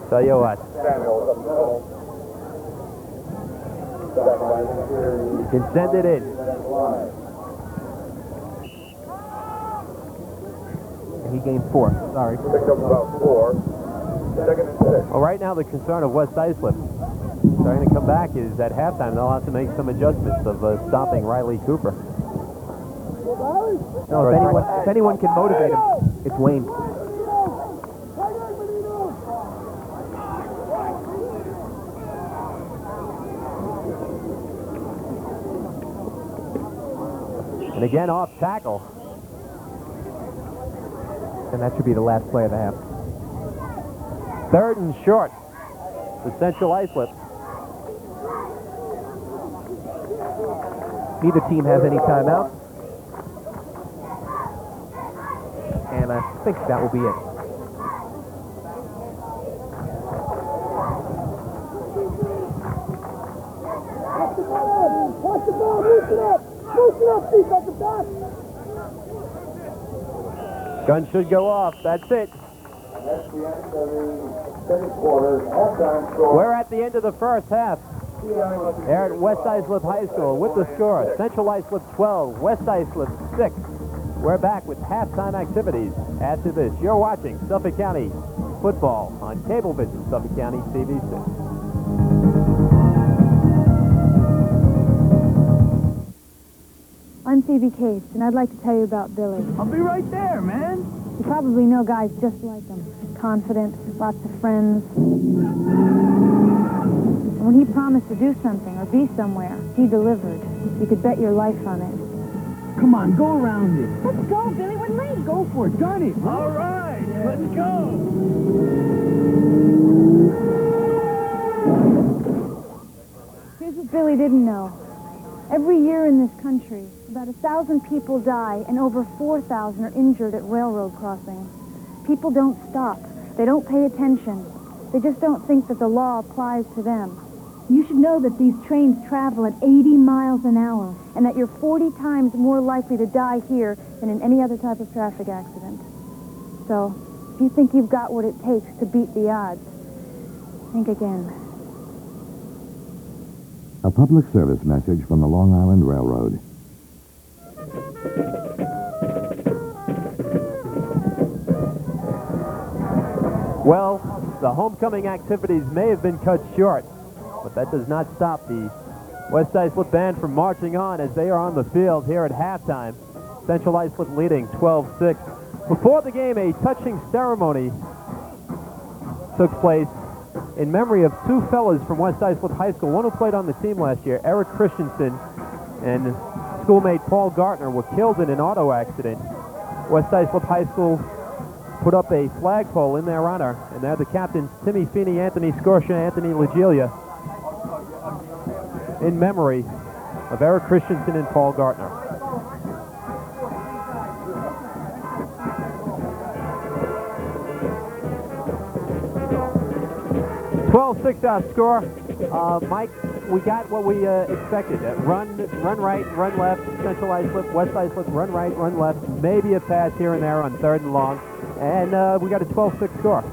Tell you what. You can send it in. And he gained 4. Sorry. Picked up about 4. Second and 6. Well, right now the concern of West Islip starting to come back is at halftime they'll have to make some adjustments of stopping Riley Cooper. No, if anyone can motivate him, it's Wayne. And again, off tackle. And that should be the last play of the half. 3rd and short for Central Islip. Neither team has any timeouts. And I think that will be it. Watch the ball, loosen up! Loosen up, defensive back! Gun should go off. That's it. That's the end of the second quarter. Halftime score. We're at the end of the first half. Here at West Islip High School with the score, Central Islip 12, West Islip 6. We're back with halftime activities. After this, you're watching Suffolk County football on Cablevision, Suffolk County TV6. I'm Phoebe Case, and I'd like to tell you about Billy. I'll be right there, man. You probably know guys just like him. Confident, lots of friends. And when he promised to do something or be somewhere, he delivered. You could bet your life on it. Come on, go around it. Let's go, Billy. We're late. Go for it. Done it. All right, let's go. Here's what Billy didn't know. Every year in this country, about 1,000 people die and over 4,000 are injured at railroad crossings. People don't stop. They don't pay attention. They just don't think that the law applies to them. You should know that these trains travel at 80 miles an hour and that you're 40 times more likely to die here than in any other type of traffic accident. So, if you think you've got what it takes to beat the odds, think again. A public service message from the Long Island Railroad. Well, the homecoming activities may have been cut short, but that does not stop the West Islip band from marching on as they are on the field here at halftime. Central Islip leading 12-6. Before the game, a touching ceremony took place in memory of two fellas from West Islip High School, one who played on the team last year, Eric Christensen, and schoolmate Paul Gartner were killed in an auto accident. West Islip High School put up a flagpole in their honor, and they're the captains, Timmy Feeney, Anthony Scorscia, Anthony Legilia, in memory of Eric Christensen and Paul Gartner. 12-6 our score. Mike, we got what we expected. Run right, run left, Central Islip, West Islip, run right, run left, maybe a pass here and there on 3rd and long, and we got a 12-6 score.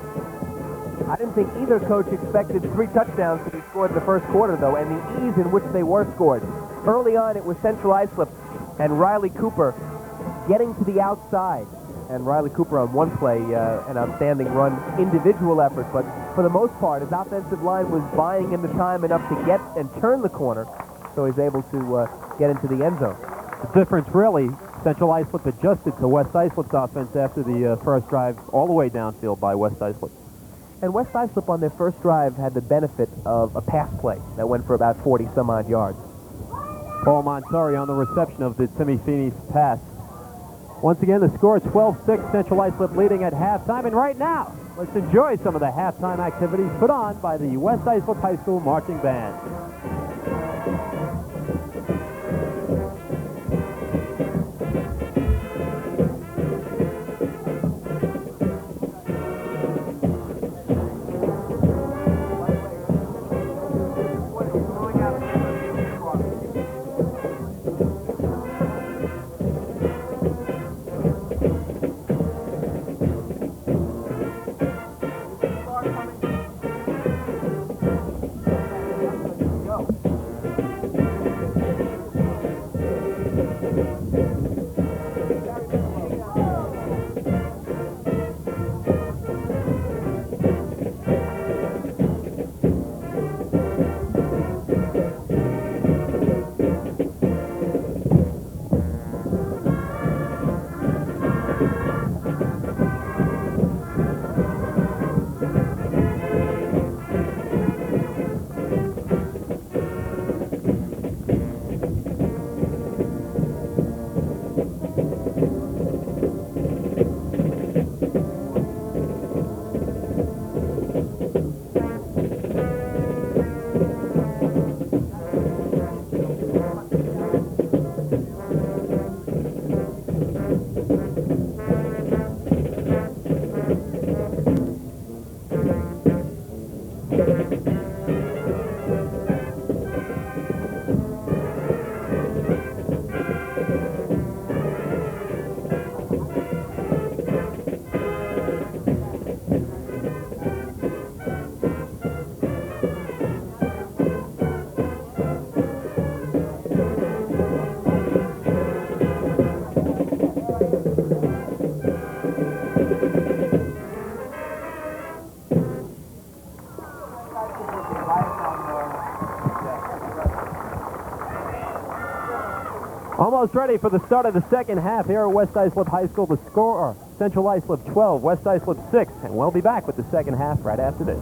I didn't think either coach expected 3 touchdowns to be scored in the first quarter, though, and the ease in which they were scored. Early on, it was Central Islip and Riley Cooper getting to the outside. And Riley Cooper on one play, an outstanding run, individual effort, but for the most part, his offensive line was buying him the time enough to get and turn the corner, so he's able to get into the end zone. The difference really, Central Islip adjusted to West Islip's offense after the first drive all the way downfield by West Islip. And West Islip on their first drive had the benefit of a pass play that went for about 40-some-odd yards. Paul Montori on the reception of the Timmy Feeney's pass. Once again, the score is 12-6, Central Islip leading at halftime. And right now, let's enjoy some of the halftime activities put on by the West Islip High School Marching Band. Almost ready for the start of the second half here at West Islip High School. The score, Central Islip 12, West Islip 6. And we'll be back with the second half right after this.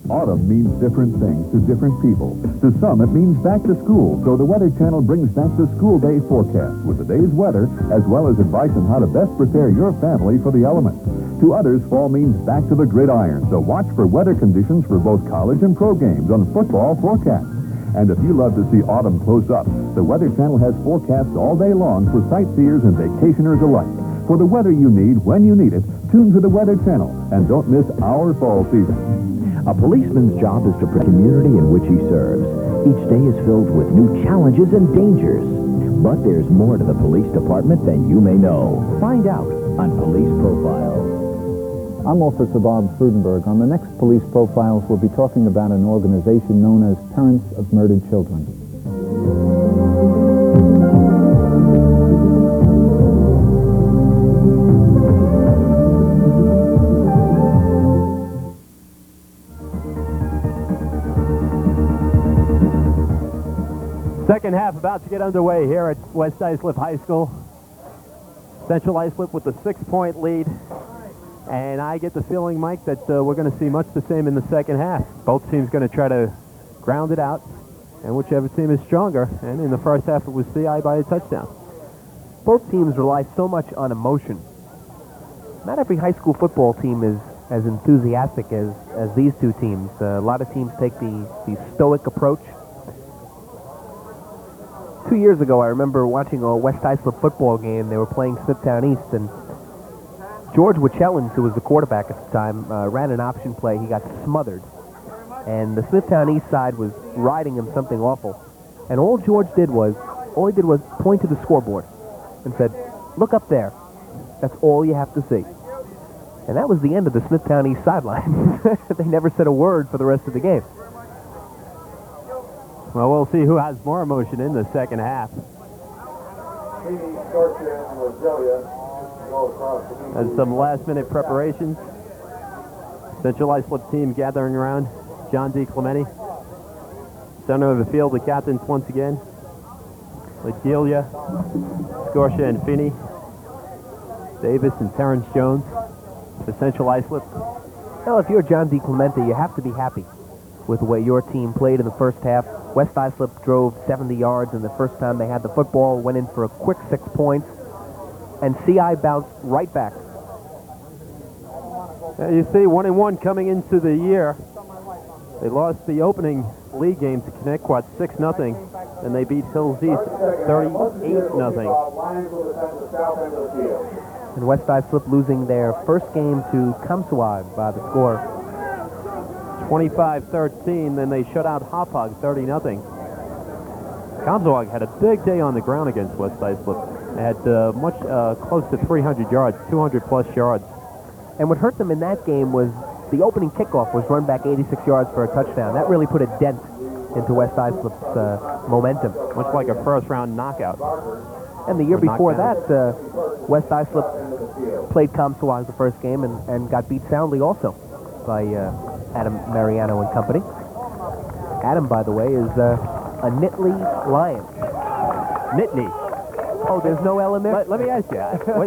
Autumn means different things to different people. To some, it means back to school, so the Weather Channel brings back the school day forecast with the day's weather, as well as advice on how to best prepare your family for the elements. To others, fall means back to the gridiron, so watch for weather conditions for both college and pro games on football forecasts. And if you love to see autumn close up, the Weather Channel has forecasts all day long for sightseers and vacationers alike. For the weather you need, when you need it, tune to the Weather Channel, and don't miss our fall season. A policeman's job is to protect the community in which he serves. Each day is filled with new challenges and dangers. But there's more to the police department than you may know. Find out on Police Profiles. I'm Officer Bob Frudenberg. On the next Police Profiles, we'll be talking about an organization known as Parents of Murdered Children. Second half about to get underway here at West Islip High School. Central Islip with a 6-point lead. And I get the feeling, Mike, that we're going to see much the same in the second half. Both teams going to try to ground it out, and whichever team is stronger. And in the first half, it was CI by a touchdown. Both teams rely so much on emotion. Not every high school football team is as enthusiastic as these two teams. A lot of teams take the stoic approach. 2 years ago, I remember watching a West Islip football game. They were playing Smithtown East, and George Wachellins, who was the quarterback at the time, ran an option play. He got smothered, and the Smithtown East side was riding him something awful. And all George did was point to the scoreboard and said, "Look up there." That's all you have to see. And that was the end of the Smithtown East sideline. They never said a word for the rest of the game. Well, we'll see who has more emotion in the second half. And some last-minute preparations. Central Islip team gathering around John D. Clementi. Center of the field, the captains once again. Ledelia, Scotia, and Finney. Davis and Terrence Jones for Central Islip. Well, if you're John D. Clementi, you have to be happy with the way your team played in the first half. West Islip drove 70 yards, and the first time they had the football, went in for a quick 6 points, and CI bounced right back. You see, 1-1 coming into the year. They lost the opening league game to Connecticut 6-0, and they beat Hills East 38-0. And West Islip losing their first game to Kamsawag by the score 25-13, then they shut out Hauppauge 30-0. Kamsawag had a big day on the ground against West Islip. They had close to 300 yards, 200-plus yards. And what hurt them in that game was the opening kickoff was run back 86 yards for a touchdown. That really put a dent into West Islip's momentum. Much like a first-round knockout. And the year before that, West Islip played Kamsawag the first game and got beat soundly also by Adam Mariano and company. Adam, by the way, is a Nittany Lion. Nittany. Oh, there's no L in there? Let me ask you,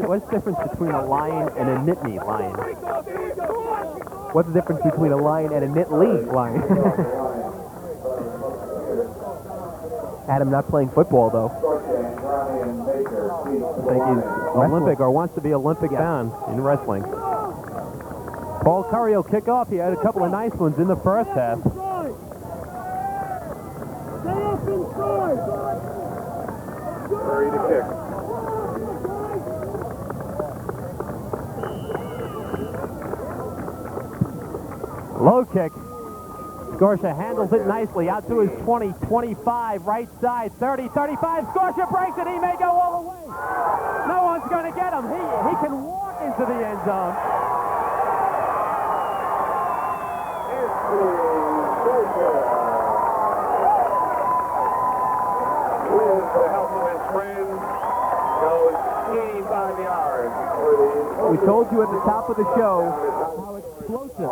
what's the difference between a lion and a Nittany lion? What's the difference between a lion and a Nittany lion? Adam not playing football, though. I think he's Olympic or wants to be Olympic bound in wrestling. Paul Curry will kick off. He had a couple of nice ones in the first half. Curry to kick. Low kick. Scotia handles it nicely out to his 20, 25, right side, 30, 35. Scotia breaks it. He may go all the way. No one's going to get him. He can walk into the end zone. With the help of his friend, goes 85 yards. We told you at the top of the show how explosive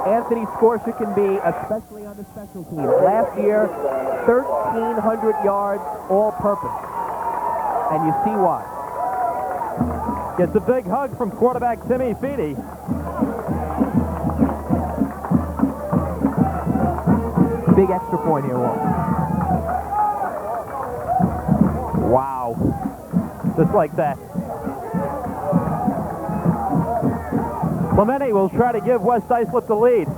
Anthony Scorsia can be, especially on the special teams. Last year, 1,300 yards all-purpose. And you see why. Gets a big hug from quarterback Timmy Feeney. Big extra point here, Walt. Wow. Just like that. Clemente will try to give West Islip the lead.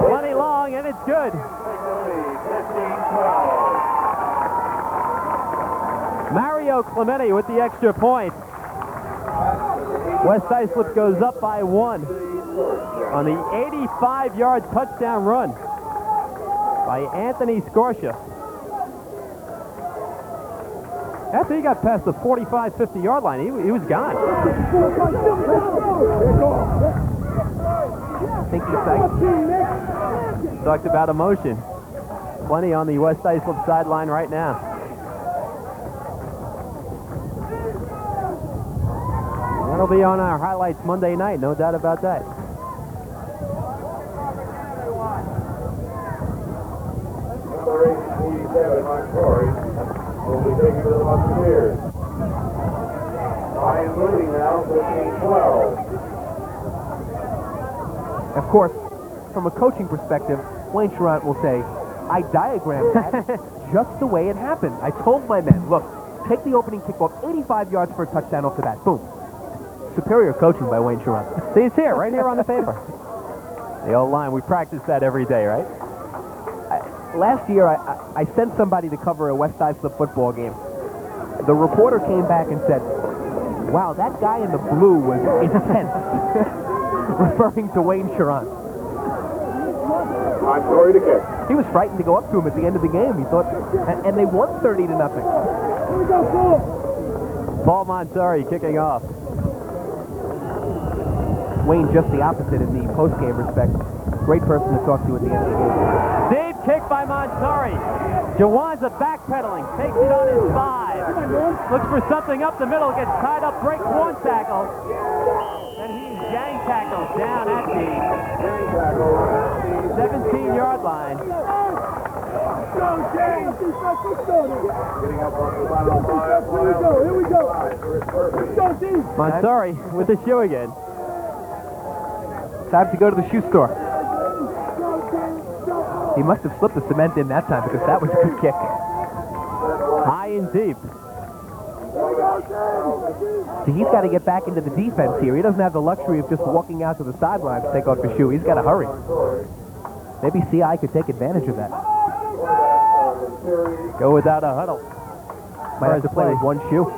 Plenty long, and it's good. Mario Clemente with the extra point. West Islip goes up by 1 on the 85-yard touchdown run by Anthony Scorsia. After he got past the 45, 50-yard line, he was gone. Think he's like, Talked about emotion. Plenty on the West Islip sideline right now. That'll be on our highlights Monday night, no doubt about that. Number 87, Montgomery, will be taken to the Musketeers. Lions leading now, 15-12. of course, from a coaching perspective, Wayne Charant will say, I diagrammed that just the way it happened. I told my men, look, take the opening kickoff 85 yards for a touchdown off the bat. Boom. Superior coaching by Wayne Charant. See, it's here, right here on the paper. The old line, we practice that every day, right? Last year, I sent somebody to cover a West Islip football game. The reporter came back and said, wow, that guy in the blue was intense, referring to Wayne Charant. Montgomery to kick. He was frightened to go up to him at the end of the game. He thought, and they won 30-0. Paul Montori kicking off. Wayne just the opposite in the post-game respect. Great person to talk to at the end of the game. Deep kick by Montori. Jawanza backpedaling, takes it on his 5. Looks for something up the middle, gets tied up, breaks one tackle. And he's gang tackled down at the 17-yard line. Here we go. Montori with the shoe again. Time to go to the shoe store. He must have slipped the cement in that time because that was a good kick. High and deep. So he's got to get back into the defense here. He doesn't have the luxury of just walking out to the sideline to take off his shoe. He's got to hurry. Maybe CI could take advantage of that. Go without a huddle. Might have to play with one shoe.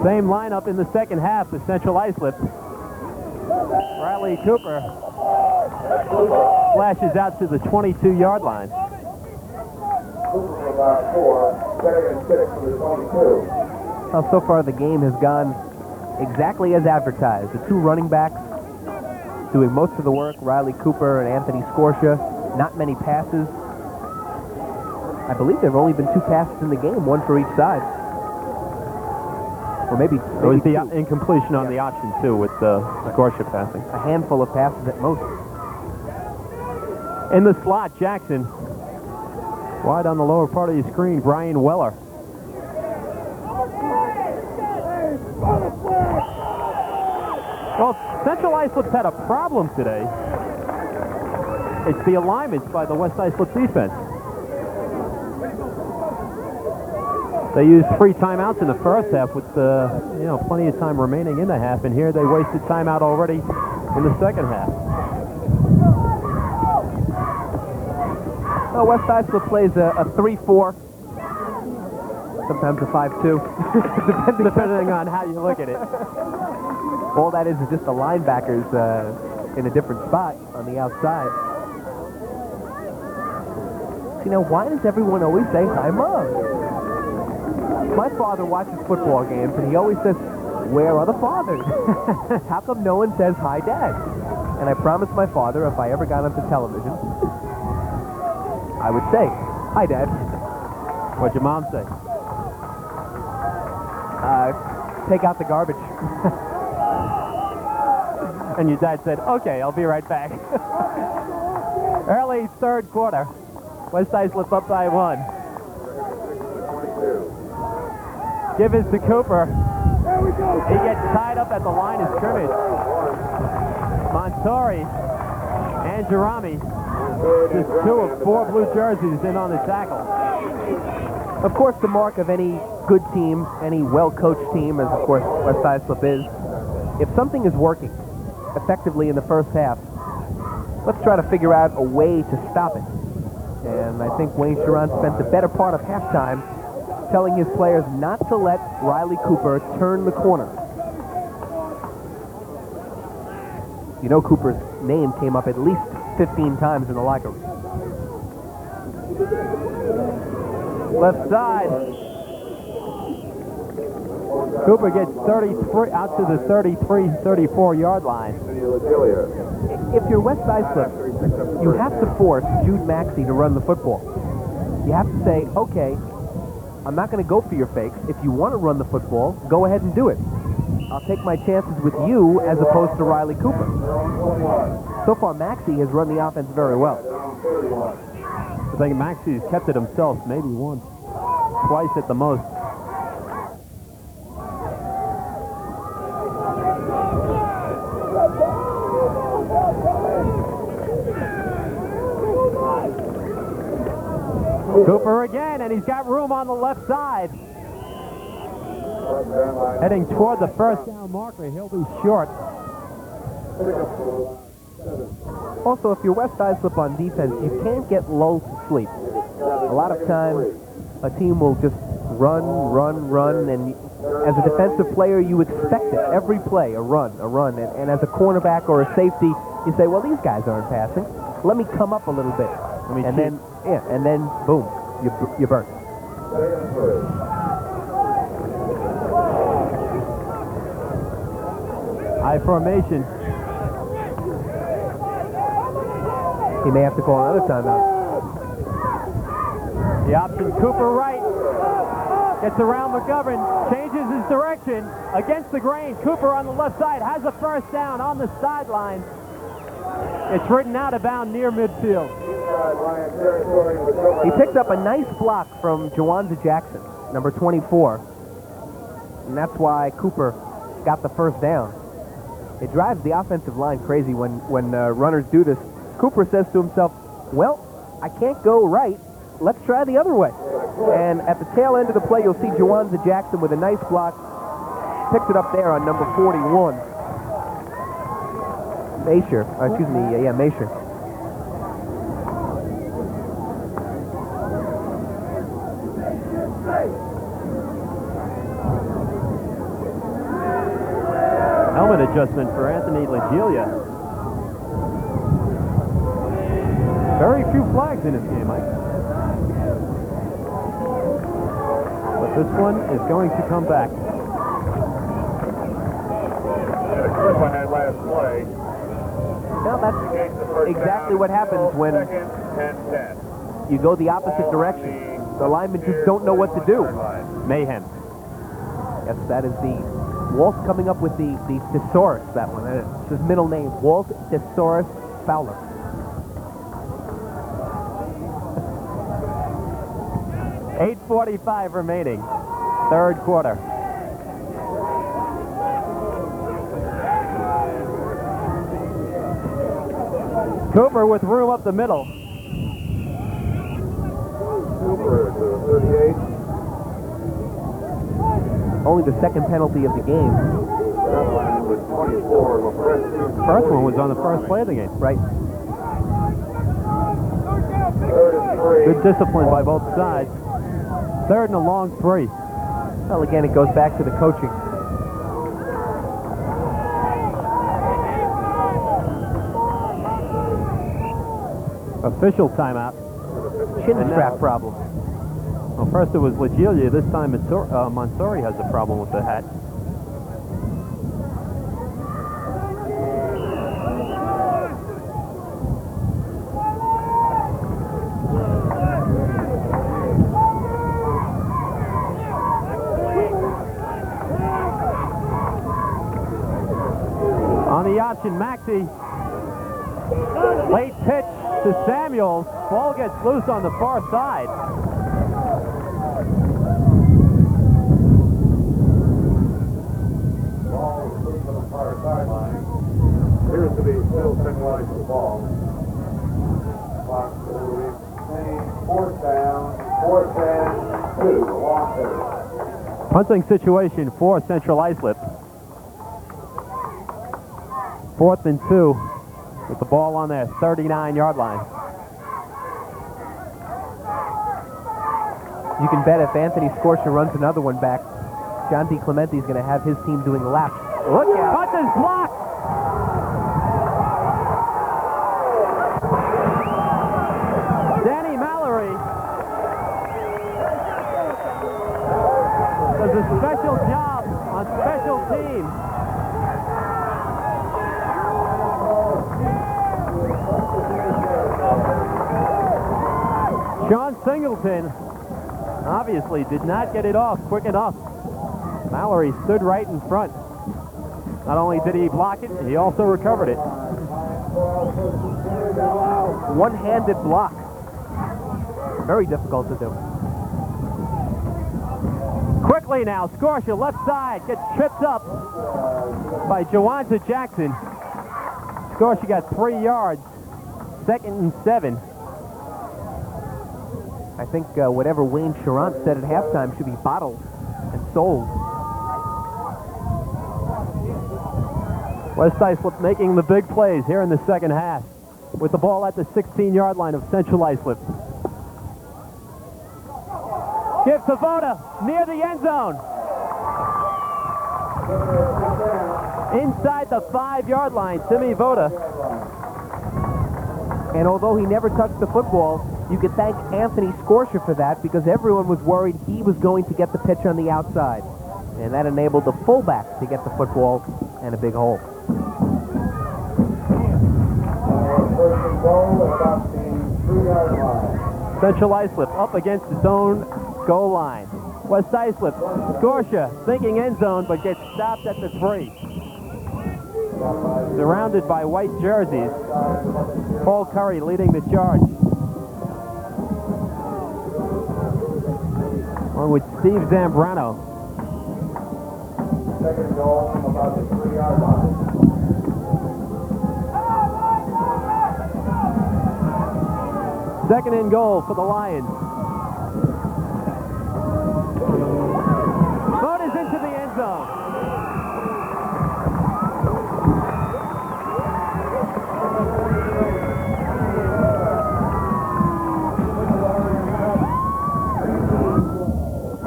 Same lineup in the second half for Central Islip. Riley Cooper flashes out to the 22-yard line. Well, so far the game has gone exactly as advertised. The two running backs doing most of the work, Riley Cooper and Anthony Scorsia. Not many passes. I believe there have only been 2 passes in the game, one for each side. Or maybe It was the two. incompletion on the option, too, with the Scorsia passing. A handful of passes at most. In the slot, Jackson. Wide on the lower part of your screen, Brian Weller. Well, Central Islip's had a problem today. It's the alignments by the West Islip defense. They used 3 timeouts in the first half with plenty of time remaining in the half, and here they wasted timeout already in the second half. Well, West Islip plays a 3-4, sometimes a 5-2, Depending on how you look at it. All that is just the linebackers in a different spot on the outside. You know, why does everyone always say hi, Mom? My father watches football games, and he always says, "Where are the fathers? How come no one says, 'Hi, Dad'?" And I promised my father if I ever got onto television, I would say, "Hi, Dad." What'd your mom say? Take out the garbage. And your dad said, "Okay, I'll be right back." Early third quarter. West Islip up by 1. Give it to Cooper. He gets tied up at the line of scrimmage. Montori and Jerami, just 2 of 4 blue jerseys in on the tackle. Of course, the mark of any good team, any well-coached team, as of course West Islip is, if something is working effectively in the first half, let's try to figure out a way to stop it. And I think Wayne Sharon spent the better part of halftime telling his players not to let Riley Cooper turn the corner. You know Cooper's name came up at least 15 times in the locker room. Left side. Cooper gets 33 out to the 34 yard line. If you're West Islip, you have to force Jude Maxey to run the football. You have to say, okay, I'm not going to go for your fakes. If you want to run the football, go ahead and do it. I'll take my chances with you as opposed to Riley Cooper. So far, Maxey has run the offense very well. I think Maxey's kept it himself maybe once, twice at the most. Cooper again, and he's got room on the left side. Heading toward the first down marker, he'll be short. Also, if you're West Islip on defense, you can't get lulled to sleep. A lot of times, a team will just run, and as a defensive player, you expect it. Every play, a run. And as a cornerback or a safety, you say, well, these guys aren't passing. Let me come up a little bit. And then, boom, you're burnt. High formation. He may have to call another timeout. The option, Cooper right. Gets around McGovern. Changes his direction. Against the grain. Cooper on the left side has a first down on the sideline. It's ridden out of bounds near midfield. He picked up a nice block from Jawanza Jackson, number 24. And that's why Cooper got the first down. It drives the offensive line crazy when runners do this. Cooper says to himself, well, I can't go right. Let's try the other way. And at the tail end of the play, you'll see Jawanza Jackson with a nice block. Picks it up there on number 41. Masher. Masher. Helmet adjustment for Anthony Legilia. Very few flags in this game, Mike. But this one is going to come back. The clip I had last play. Now that's exactly what happens when you go the opposite direction. The linemen just don't know what to do. Mayhem. Yes, that is the Walt coming up with the thesaurus, that one. It's his middle name, Walt Thesaurus Fowler. .8:45 remaining. Third quarter. Cooper with room up the middle. Cooper to 38. Only the second penalty of the game. With 24. First one was on the first play of the game. Right. Good discipline by both sides. Third and a long 3. Well, again, it goes back to the coaching. Official timeout. Chin strap problem. Well, first it was Legilia. This time Monsori has a problem with the hat. On the option, Maxey. Late pitch to Samuels. Ball gets loose on the far side. Ball is loose on the far sideline. Appears to be still 10 wide to the ball. Clock moving. Fourth down. 2. A long hitter. Punting situation for Central Islip. 4th and 2 with the ball on their 39-yard line. You can bet if Anthony Scortia runs another one back, John D. Clemente's going to have his team doing laps. Look out! Punt is blocked! Danny Mallory does a special job on special teams. Sean Singleton obviously did not get it off quick enough. Mallory stood right in front. Not only did he block it, he also recovered it. One-handed block. Very difficult to do. Quickly now, Scortia left side gets tripped up by Jawanta Jackson. Scortia got 3 yards. 2nd and 7. I think whatever Wayne Charant said at halftime should be bottled and sold. West Islip making the big plays here in the second half with the ball at the 16-yard line of Central Islip. Give to Voda near the end zone. Inside the 5-yard line, Timmy Voda. And although he never touched the football, you could thank Anthony Scortia for that because everyone was worried he was going to get the pitch on the outside. And that enabled the fullback to get the football and a big hole. First and goal at about the 3-yard line. Central Islip up against its own goal line. West Islip, Scortia thinking end zone but gets stopped at the 3. Surrounded by white jerseys. Paul Curry leading the charge. Along with Steve Zambrano. Second goal from about the 3-yard line. Second and goal for the Lions. Vote is into the end zone.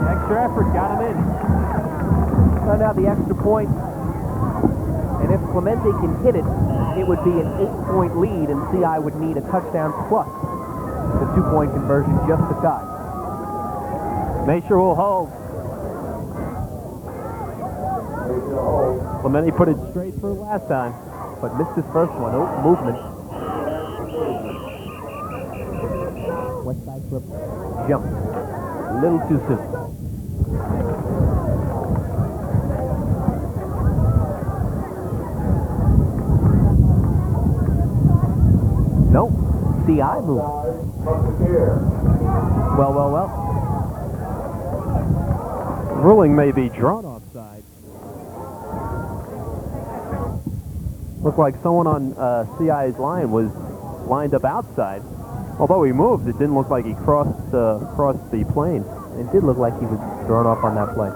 Extra effort got him in. So now the extra point. And if Clemente can hit it, it would be an 8-point lead, and CI would need a touchdown plus the 2-point conversion just to tie. Masher will hold. Clemente put it straight through last time, but missed his first one. Oh, movement. West Islip jumped a little too soon. No, CI moved. Well. Ruling may be drawn offside. Looked like someone on CI's line was lined up outside. Although he moved, it didn't look like he crossed the plane. It did look like he was thrown off on that play.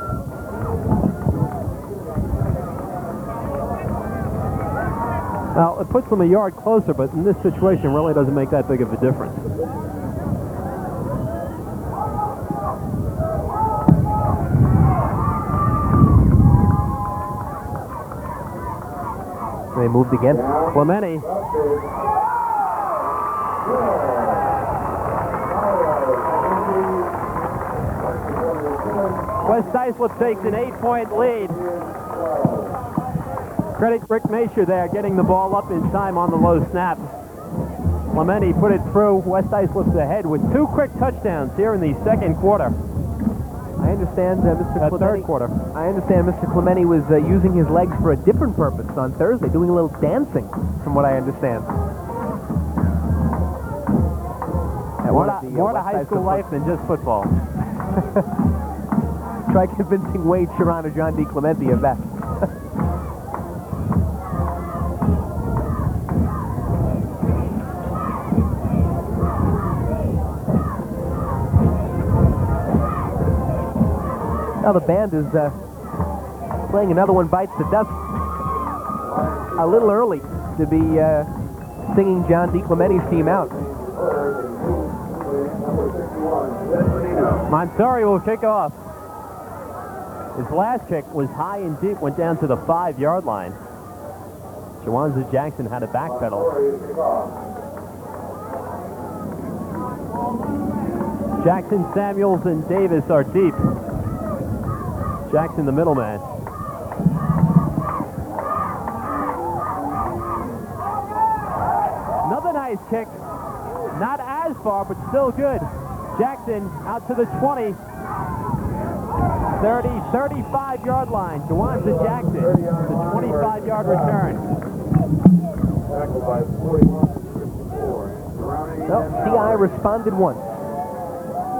Now, it puts them a yard closer, but in this situation, really doesn't make that big of a difference. They moved again. Clemente. West Islip takes an 8-point lead. Credit Rick Masher there, getting the ball up in time on the low snap. Clementi put it through. West Islip's ahead with 2 quick touchdowns here in the second quarter. I understand, Mr. Clementi. Third quarter. I understand Mr. Clementi was using his legs for a different purpose on Thursday, doing a little dancing, from what I understand. More to high school life than just football. Try convincing Wade Sharon or John D. Clementi of that. Now the band is playing Another One Bites the Dust a little early to be singing John D. Clementi's team out. Montori will kick off. His last kick was high and deep, went down to the 5-yard line. Jawanza Jackson had a backpedal. Jackson, Samuels, and Davis are deep. Jackson, the middleman. Another nice kick. Not as far, but still good. Jackson out to the 20. 35-yard line. Jawanza Jackson, the 25-yard return. Well, CI responded once.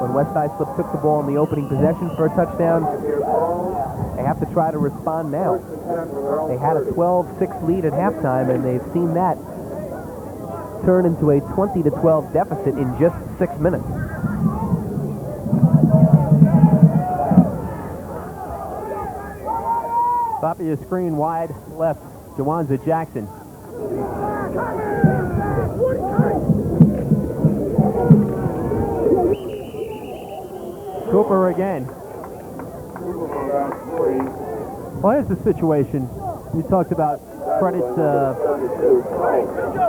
When West Islip took the ball in the opening possession for a touchdown, they have to try to respond now. They had a 12-6 lead at halftime, and they've seen that turn into a 20-12 deficit in just 6 minutes. Top of your screen, wide left, Jawanza Jackson. Cooper again. Well, here's the situation. We talked about credit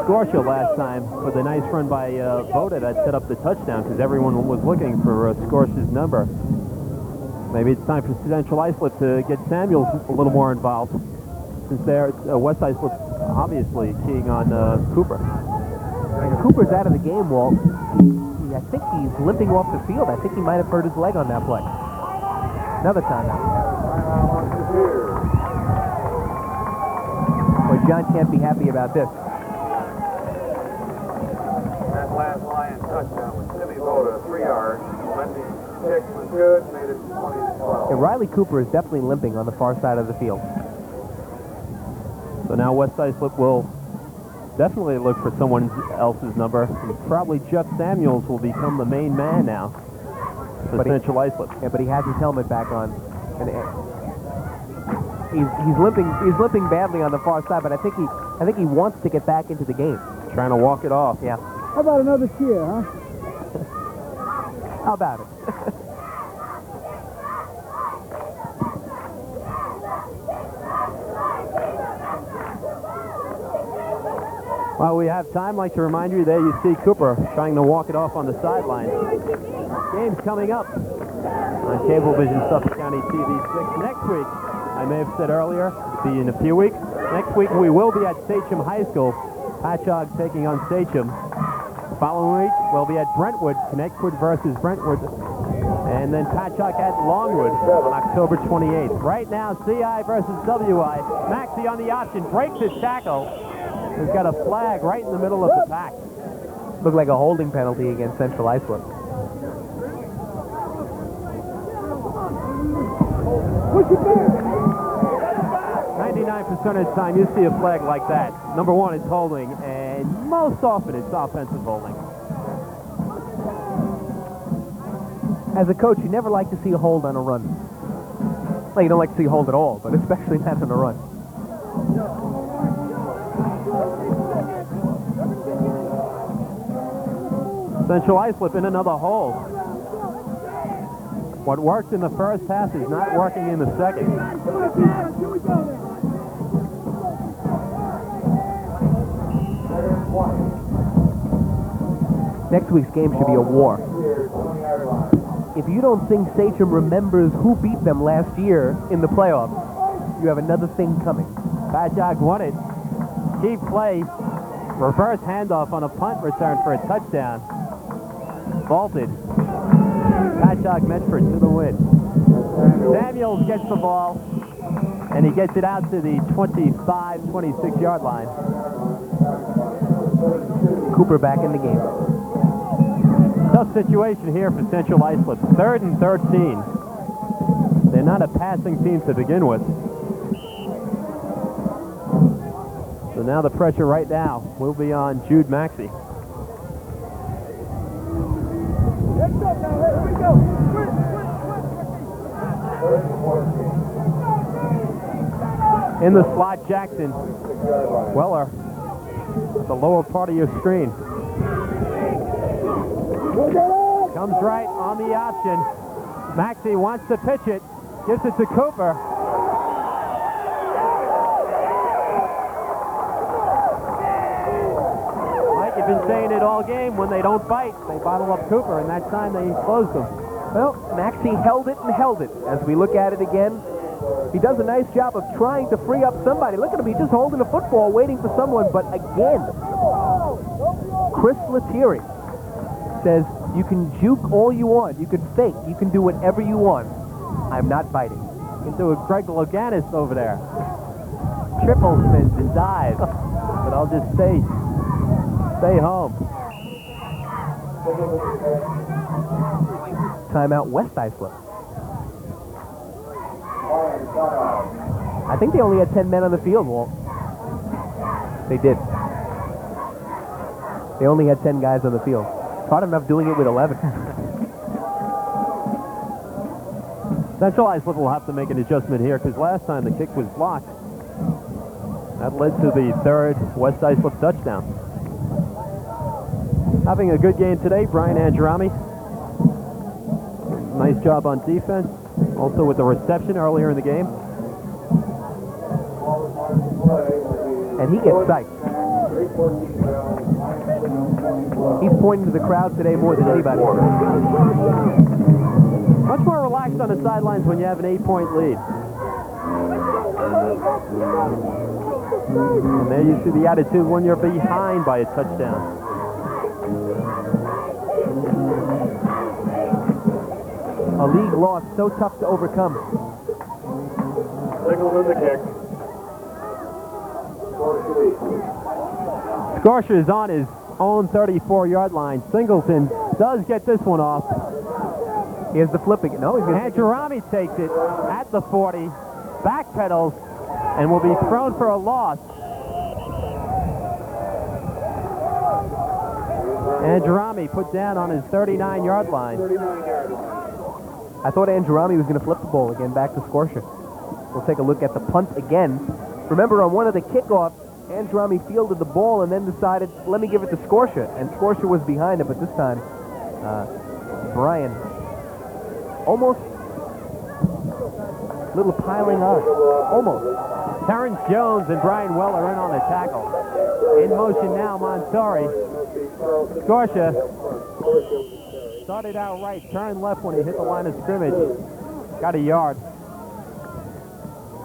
Scorsha last time for the nice run by Voda that set up the touchdown, because everyone was looking for Scorsha's number. Maybe it's time for Central Islip to get Samuels a little more involved, since they're West Islip obviously keying on Cooper. Cooper's out of the game, Walt. I think he's limping off the field. I think he might have hurt his leg on that play. Another timeout. Boy, John can't be happy about this. That last Lion touchdown with Timmy Voda, 3 yards. Kick was good, made it 20-12. Yeah, Riley Cooper is definitely limping on the far side of the field. So now West Islip will definitely look for someone else's number. And probably Jeff Samuels will become the main man now for Central Islip. Yeah, but he has his helmet back on. And he's limping badly on the far side, but I think he wants to get back into the game. Trying to walk it off. Yeah. How about another cheer, huh? How about it? While we have time, I'd like to remind you, there you see Cooper trying to walk it off on the sideline. Game's coming up on Cablevision Suffolk County TV 6. Next week, I may have said earlier, it'll be in a few weeks. Next week, we will be at Sachem High School. Patchogue taking on Sachem. The following week, we'll be at Brentwood, Connecticut versus Brentwood. And then Patchogue at Longwood on October 28th. Right now, CI versus WI. Maxey on the option, breaks his tackle. We've got a flag right in the middle of the pack. Looked like a holding penalty against Central Islip. Push it back. 99% of the time you see a flag like that, number one, it's holding, and most often it's offensive holding. As a coach, you never like to see a hold on a run. Well, you don't like to see a hold at all, but especially not on a run. Central Islip in another hole. What worked in the first half is not working in the second. Next week's game should be a war. if you don't think Sachem remembers who beat them last year in the playoffs, you have another thing coming. Patchogue won it. Key play. Reverse handoff on a punt return for a touchdown. Vaulted. Patchogue Medford to the win. Samuels gets the ball, and he gets it out to the 25, 26-yard line. Cooper back in the game. Tough situation here for Central Islip. 3rd and 13. They're not a passing team to begin with. So now the pressure right now will be on Jude Maxey. In the slot, Jackson. Weller, the lower part of your screen. Comes right on the option. Maxey wants to pitch it. Gives it to Cooper. Mike, you've been saying it all game. When they don't bite, they bottle up Cooper, and that time they closed him. Well, Maxey held it and held it. As we look at it again, he does a nice job of trying to free up somebody. Look at him, he's just holding the football, waiting for someone. But again, Chris Lettieri says, you can juke all you want, you can fake, you can do whatever you want. I'm not biting. You can do a Greg Loganis over there. Triple spins and dives. But I'll just stay home. Timeout, West Islip. I think they only had 10 men on the field, Walt. They did. They only had 10 guys on the field. It's hard enough doing it with 11. Central Islip will have to make an adjustment here because last time the kick was blocked. That led to the 3rd West Islip touchdown. Having a good game today, Brian Angerami. Nice job on defense. Also with the reception earlier in the game. And he gets psyched. He's pointing to the crowd today more than anybody. Much more relaxed on the sidelines when you have an 8-point lead. And there you see the attitude when you're behind by a touchdown. A league loss so tough to overcome. Signal in the kick. Scorsha is on his own 34-yard line. Singleton does get this one off. Here's the flipping. No, he's going to... Angerami takes it at the 40, backpedals, and will be thrown for a loss. Angerami put down on his 39-yard line. I thought Angerami was going to flip the ball again back to Scorsha. We'll take a look at the punt again. Remember, on one of the kickoffs, Angerami fielded the ball and then decided, let me give it to Scorsha. And Scorsha was behind it, but this time, Brian almost a little piling on. Almost. Terrence Jones and Brian Weller in on the tackle. In motion now, Montori. Scorsha started out right, turned left when he hit the line of scrimmage. Got a yard.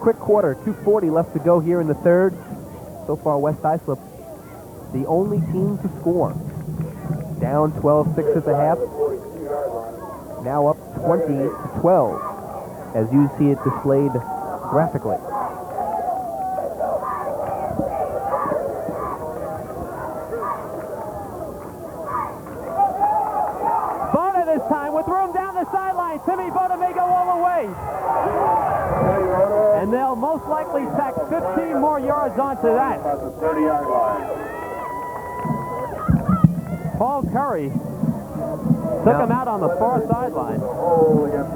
Quick quarter, 2:40 left to go here in the 3rd. So far, West Islip, the only team to score. Down 12-6 at the half. Now up 20-12, as you see it displayed graphically. Voda this time with room down the sideline. Timmy Voda may go all the way. And they'll most likely tack 15 more yards onto that. About the 30-yard line. Paul Curry took him out on the far sideline.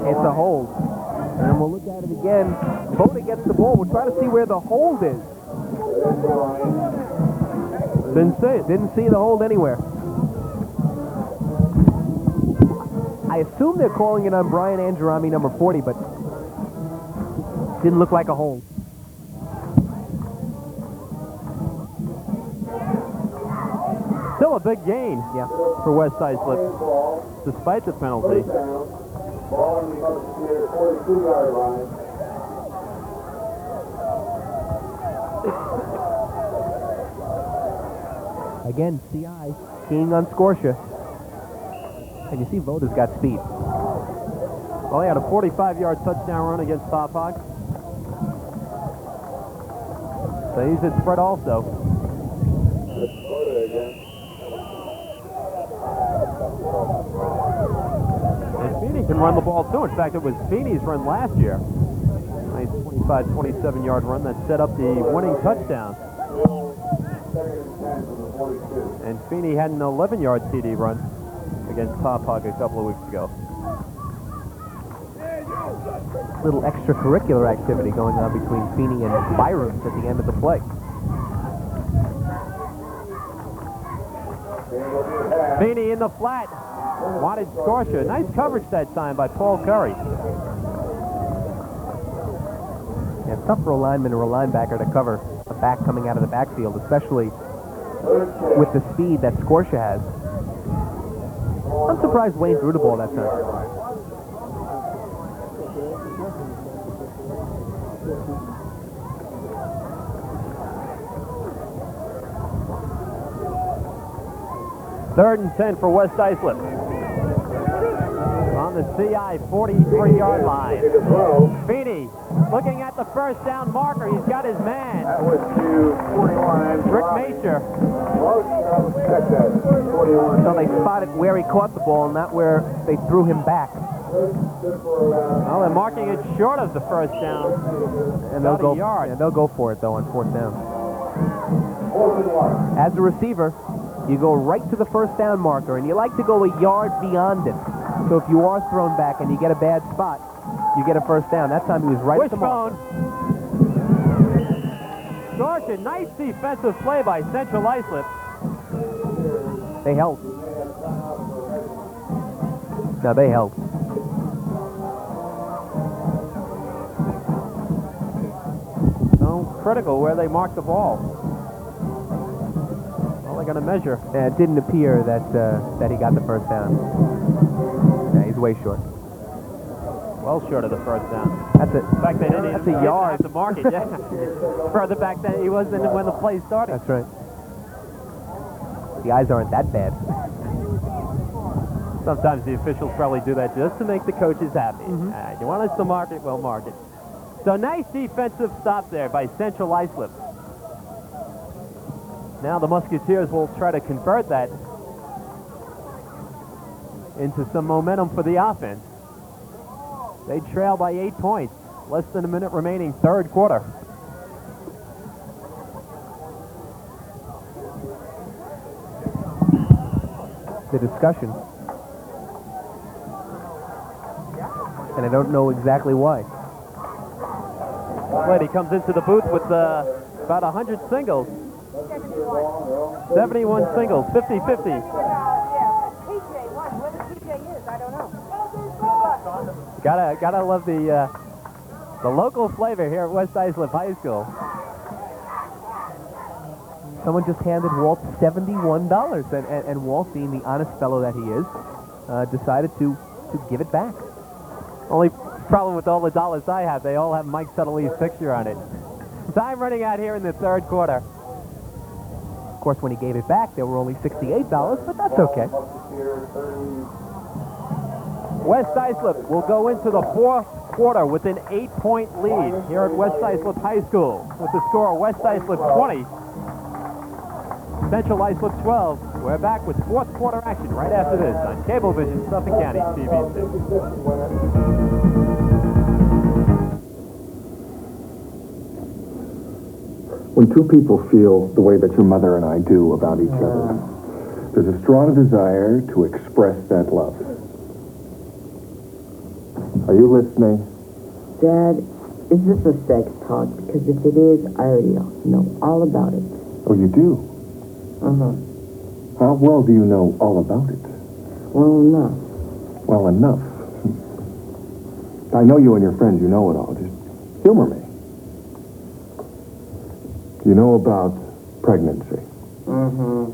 It's a hold. And we'll look at it again. Voda gets the ball. We'll try to see where the hold is. Didn't see it. Didn't see the hold anywhere. I assume they're calling it on Brian Angerami, number 40, but didn't look like a hold. Still a big gain, Yeah. for West Islip, despite the penalty. Ball on the Musketeers 42-yard line. Again, CI keying on Scotia. And you see Voda's got speed. Well, he had a 45-yard touchdown run against Hauppauge. So he's at spread also. And Feeney can run the ball too. In fact, it was Feeney's run last year. Nice 25, 27-yard run that set up the winning touchdown. And Feeney had an 11-yard TD run against Hauppauge a couple of weeks ago. Little extracurricular activity going on between Feeney and Byram at the end of the play. Feeney in the flat. Wanted Scotia. Nice coverage that time by Paul Curry. Yeah, it's tough for a lineman or a linebacker to cover a back coming out of the backfield, especially with the speed that Scotia has. I'm surprised Wayne threw the ball that time. Third and 10 for West Islip. On the CI 43-yard line. Feeney looking at the first down marker. He's got his man. That was to 41. Rick Macher. So they spotted where he caught the ball, not where they threw him back. Well, they're marking it short of the first down. And they'll About go, a yard. yeah, they'll go for it, though, on fourth down. As a receiver, you go right to the first down marker, and you like to go a yard beyond it. So if you are thrown back and you get a bad spot, you get a first down. That time he was right at the marker. Scotia, nice defensive play by Central Islip. They held. No, they held. So critical where they marked the ball. Well, they're going to measure. Yeah, it didn't appear that that he got the first down. Yeah, he's way short. Well short of the first down. That's it. In fact, they didn't That's even a yard. have to mark it. Yeah. Further back than he was than when the play started. That's right. The eyes aren't that bad. Sometimes the officials probably do that just to make the coaches happy. You want us to mark it, we'll mark it. So nice defensive stop there by Central Islip. Now the Musketeers will try to convert that into some momentum for the offense. They trail by 8 points. Less than a minute remaining, third quarter. The discussion. And I don't know exactly why. Lady comes into the booth with about 100 singles. 71 singles, 50-50. Gotta love the local flavor here at West Islip High School. Someone just handed Walt $71, and Walt, being the honest fellow that he is, decided to give it back. Only problem with all the dollars I have, they all have Mike Suttlee's picture on it. Time running out here in the third quarter. Of course, when he gave it back, there were only $68, but that's okay. West Islip will go into the fourth quarter with an 8-point lead here at West Islip High School. With the score, West Islip 20, Central Islip 12. We're back with fourth quarter action right after this on Cablevision, Suffolk County, CBC. When two people feel the way that your mother and I do about each other, there's a strong desire to express that love. Are you listening? Dad, is this a sex talk? Because if it is, I already know all about it. Oh, you do? Uh-huh. How well do you know all about it? Well enough. Well enough. I know you and your friends, you know it all. Just humor me. You know about pregnancy. Mm-hmm.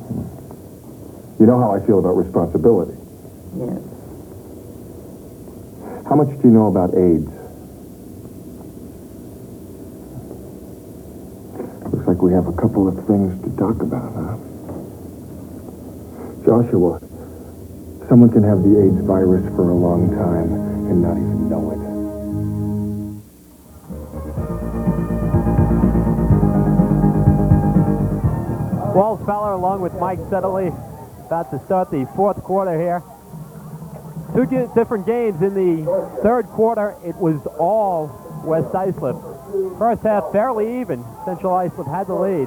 You know how I feel about responsibility. Yes. How much do you know about AIDS? Looks like we have a couple of things to talk about, huh? Joshua, someone can have the AIDS virus for a long time and not even know it. Walt Feller along with Mike Settley about to start the fourth quarter here. Two different games. In the third quarter, it was all West Islip. First half fairly even. Central Islip had the lead.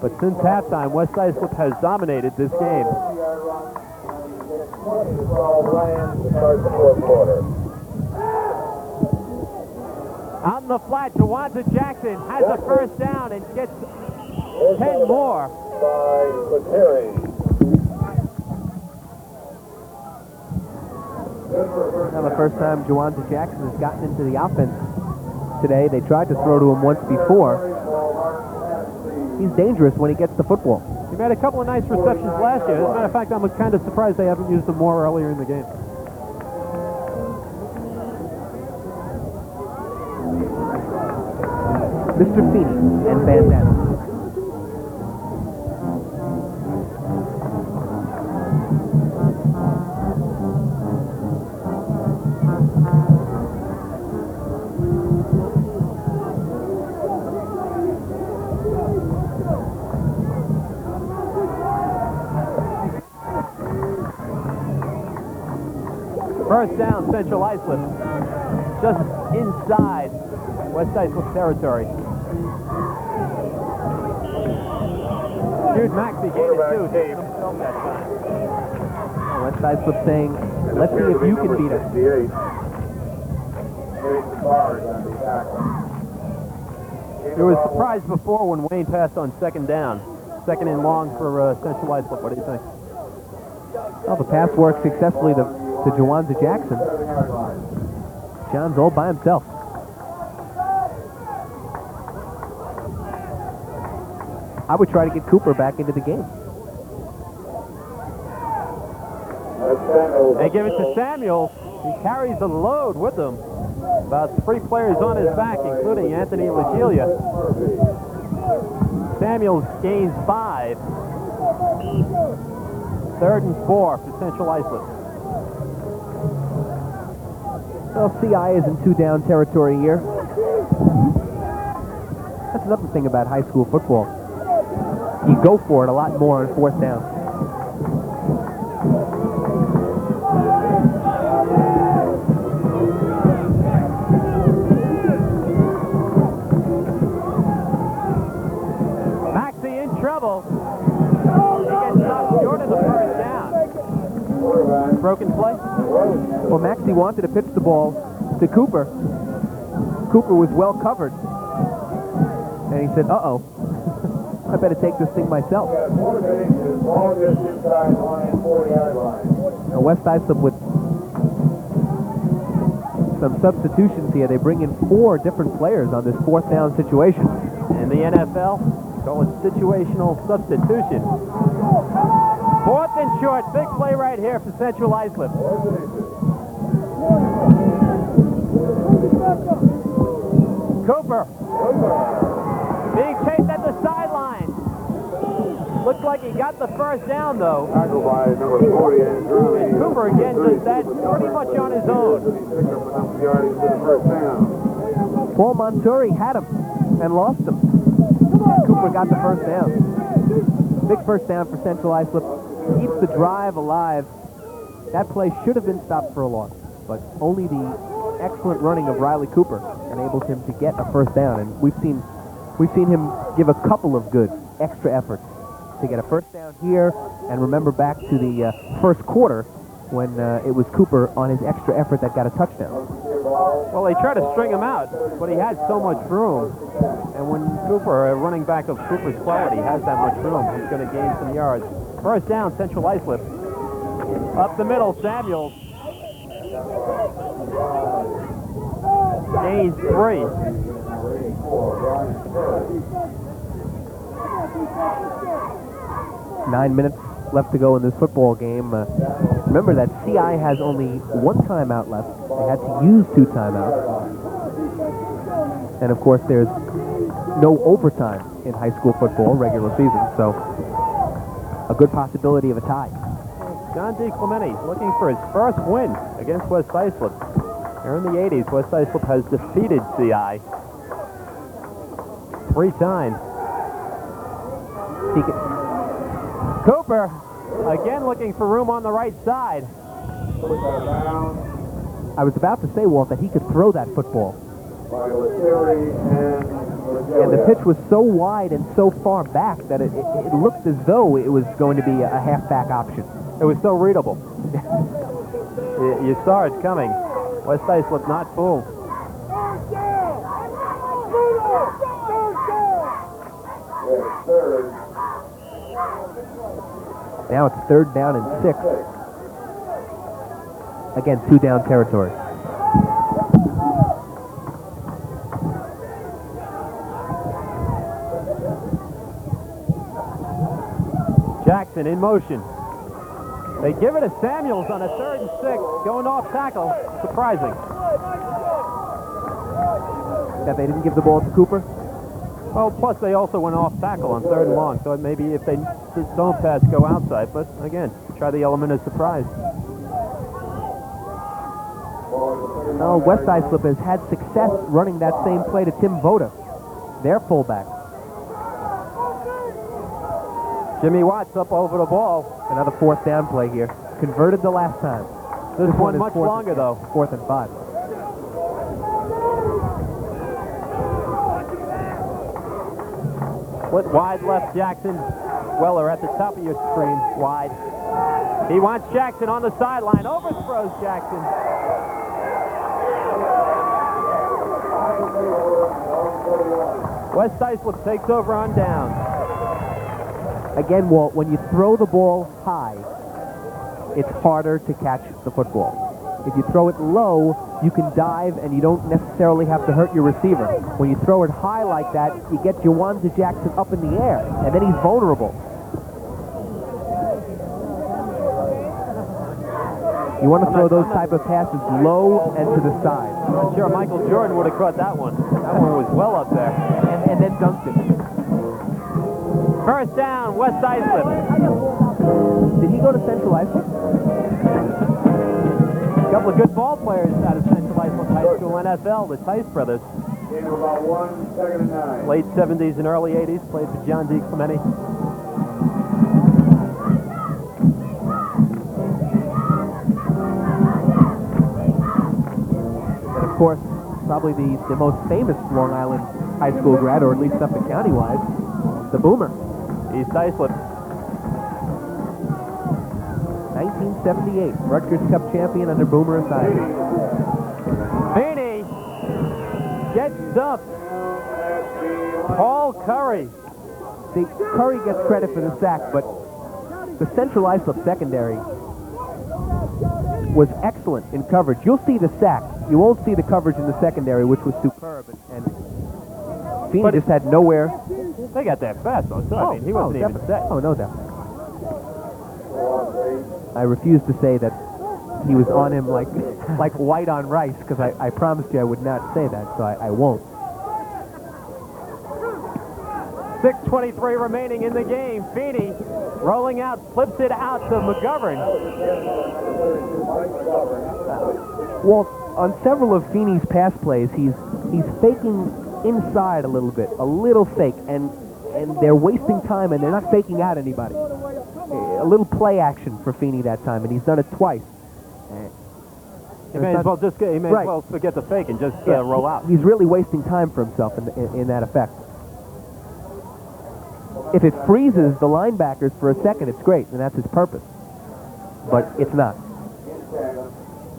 But since halftime, West Islip has dominated this game. Out in the flat, Jawanza Jackson has a first down and gets 10 more. Now the first time Jawanza Jackson has gotten into the offense today. They tried to throw to him once before. He's dangerous when he gets the football. He made a couple of nice receptions last year. As a matter of fact, I'm kind of surprised they haven't used him more earlier in the game. Mr. Feeney and bandana. First down, Central Islip. Just inside West Islip territory. Jude Maxey gained it too. Himself that time. West Islip saying, let's see if you can beat us. There was surprise before when Wayne passed on second down. Second and long for Central Islip. What do you think? Well, the pass worked successfully to Jawanza Jackson. John's all by himself. I would try to get Cooper back into the game. They give it to Samuels. He carries the load with him. About 3 players on his back, including Anthony Legilia. Samuels gains 5. 3rd and 4 for Central Islip. Well, CI is in 2-down territory here. That's another thing about high school football. You go for it a lot more on 4th down. Maxey in trouble. He gets knocked short of the first down. Broken play. Well, Maxey wanted to pitch the ball to Cooper. Cooper was well covered. And he said, uh-oh, I better take this thing myself. Now West Islip with some substitutions here. They bring in 4 different players on this 4th down situation. In the NFL, call it situational substitution. 4th and short. Big play right here for Central Islip. Cooper being chased at the sideline. Looks like he got the first down, though. Tackled by number 40, Andrew. And Cooper again does that pretty much on his own. Paul Montori had him and lost him. And Cooper got the first down. Big first down for Central Islip. Keeps the drive alive. That play should have been stopped for a loss, but only the excellent running of Riley Cooper enables him to get a first down. And we've seen him give a couple of good extra efforts to get a first down here. And remember back to the first quarter when it was Cooper on his extra effort that got a touchdown. Well, they tried to string him out, but he had so much room. And when Cooper, a running back of Cooper's quality, has that much room, he's going to gain some yards. First down, Central Islip. Up the middle, Samuels. Gains 3. Nine minutes left to go in this football game. Remember that CI has only one timeout left. They had to use 2 timeouts. And of course, there's no overtime in high school football, regular season, so a good possibility of a tie. John D. Clemente looking for his first win against West Islip. Here in the 80s, West Islip has defeated CI 3 times. Cooper again looking for room on the right side. I was about to say, Walt, that he could throw that football. And the pitch was so wide and so far back that it looked as though it was going to be a halfback option. It was so readable. You saw it coming. West Islip not fooled. Now it's 3rd down and 6. Again, 2 down territory. Jackson in motion. They give it to Samuels on a 3rd and 6, going off tackle. Surprising. That they didn't give the ball to Cooper? Well, plus they also went off tackle on 3rd and long, so maybe if they don't pass, go outside. But again, try the element of surprise. No, West Islip has had success running that same play to Tim Voda, their fullback. Jimmy Watts up over the ball. Another 4th down play here. Converted the last time. This one is much longer, though. 4th and 5. Split wide left, Jackson. Weller at the top of your screen, wide. He wants Jackson on the sideline. Overthrows Jackson. West Islip takes over on down. Again, Walt, when you throw the ball high, it's harder to catch the football. If you throw it low, you can dive and you don't necessarily have to hurt your receiver. When you throw it high like that, you get Jawanza Jackson up in the air, and then he's vulnerable. You want to throw those type of passes low and to the side. I'm not sure Michael Jordan would have caught that one. That one was well up there. And then dunked it. 1st down, West Islip. Did he go to Central Islip? A couple of good ball players out of Central Islip High School NFL, the Tice brothers. About 1 second and 9. Late 70s and early 80s, played for John D. Clemente. And of course, probably the most famous Long Island high school grad, or at least Suffolk County-wise, the Boomer. East Islip. 1978, Rutgers Cup champion under Boomer assignment. Feeney gets stuffed. Paul Curry. See, Curry gets credit for the sack, but the Central Islip secondary was excellent in coverage. You'll see the sack. You won't see the coverage in the secondary, which was superb. And Feeney just had nowhere. They got that fast, though. So, I mean, he wasn't even set. Oh, no doubt. I refuse to say that he was on him like white on rice, because I promised you I would not say that, so I won't. 6:23 remaining in the game. Feeney rolling out, flips it out to McGovern. Well, on several of Feeney's pass plays, he's faking inside a little fake, and they're wasting time, and they're not faking out anybody. A little play action for Feeney that time, and he's done it twice. He may as well forget the fake and just roll out. He's really wasting time for himself in that effect. If it freezes the linebackers for a second, it's great, and that's his purpose. But it's not.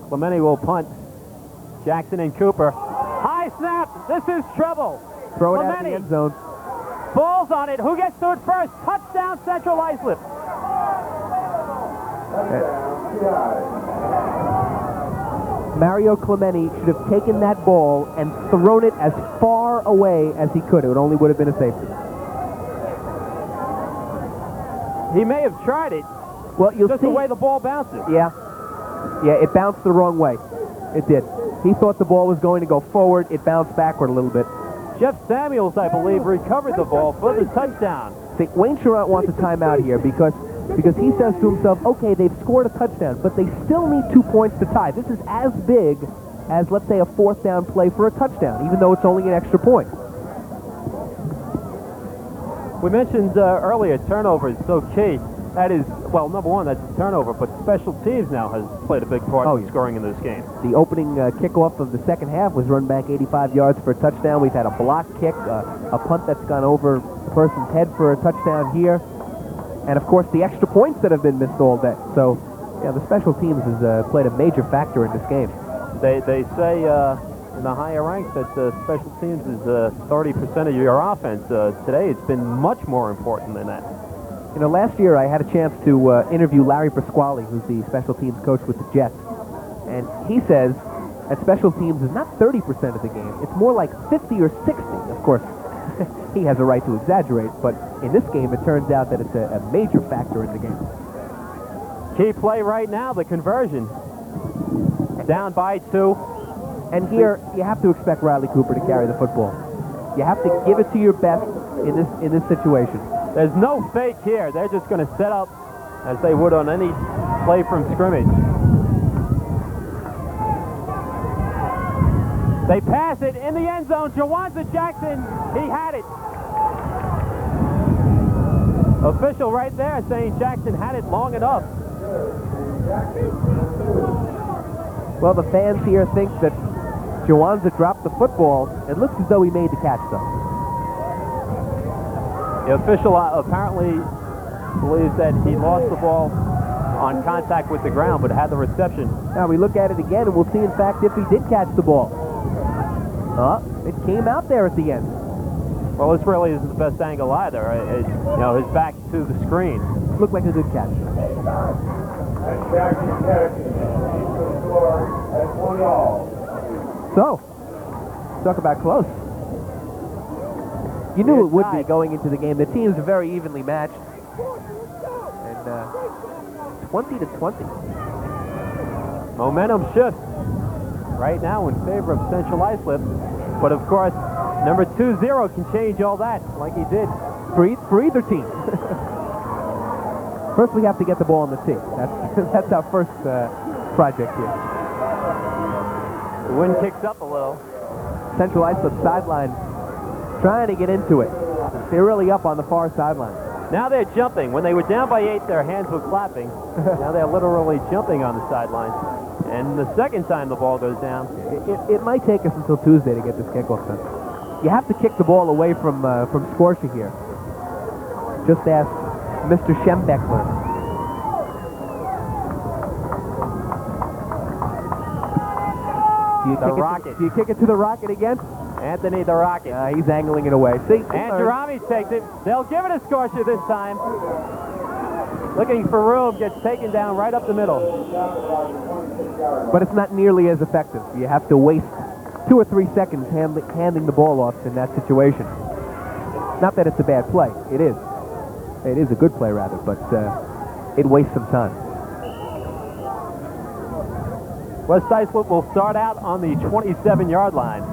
Clemente will punt. Jackson and Cooper. High snap. This is trouble. Throw it out of the end zone. Falls on it. Who gets to it first? Touchdown, Central Islip. Mario Clemente should have taken that ball and thrown it as far away as he could. It only would have been a safety. He may have tried it. Well, you'll just see the way the ball bounces. Yeah. Yeah, it bounced the wrong way. It did. He thought the ball was going to go forward. It bounced backward a little bit. Jeff Samuels, I believe, recovered the ball for the touchdown. See, Wayne Charant wants a timeout here because he says to himself, okay, they've scored a touchdown, but they still need 2 points to tie. This is as big as, let's say, a fourth down play for a touchdown, even though it's only an extra point. We mentioned earlier turnovers so key. That is, well, number one, that's a turnover, but special teams now has played a big part in scoring in this game. The opening kickoff of the second half was run back 85 yards for a touchdown. We've had a block kick, a punt that's gone over the person's head for a touchdown here, and, of course, the extra points that have been missed all day. So, yeah, the special teams has played a major factor in this game. They say in the higher ranks that special teams is 30% of your offense. Today it's been much more important than that. You know, last year I had a chance to interview Larry Pasquale, who's the special teams coach with the Jets. And he says that special teams is not 30% of the game. It's more like 50 or 60. Of course, he has a right to exaggerate, but in this game it turns out that it's a major factor in the game. Key play right now, the conversion. Down by 2. And here you have to expect Riley Cooper to carry the football. You have to give it to your best in this situation. There's no fake here. They're just going to set up as they would on any play from scrimmage. They pass it in the end zone. Jawanza Jackson, he had it. Official right there saying Jackson had it long enough. Well, the fans here think that Jawanza dropped the football. It looks as though he made the catch, though. The official apparently believes that he lost the ball on contact with the ground, but had the reception. Now we look at it again, and we'll see, in fact, if he did catch the ball. It came out there at the end. Well, this really isn't the best angle either. You know, his back to the screen. Looked like a good catch. So, talk about close. You knew it would be going into the game. The teams are very evenly matched. And 20-20. Momentum shifts right now in favor of Central Islip. But, of course, number 2-0 can change all that like he did for either team. First, we have to get the ball on the tee. That's our first project here. The wind kicks up a little. Central Islip sideline trying to get into it. They're really up on the far sideline. Now they're jumping. When they were down by 8, their hands were clapping. Now they're literally jumping on the sidelines. And the second time the ball goes down. It might take us until Tuesday to get this kickoff done. You have to kick the ball away from Scotia here. Just ask Mr. Schembeckler. Do you kick it to the Rocket again? Anthony the Rocket. He's angling it away. See? And Jerami takes it. They'll give it to Scotia this time. Looking for room, gets taken down right up the middle. But it's not nearly as effective. You have to waste 2 or 3 seconds handing the ball off in that situation. Not that it's a bad play. It is. It is a good play, rather, but it wastes some time. West Islip will start out on the 27-yard line.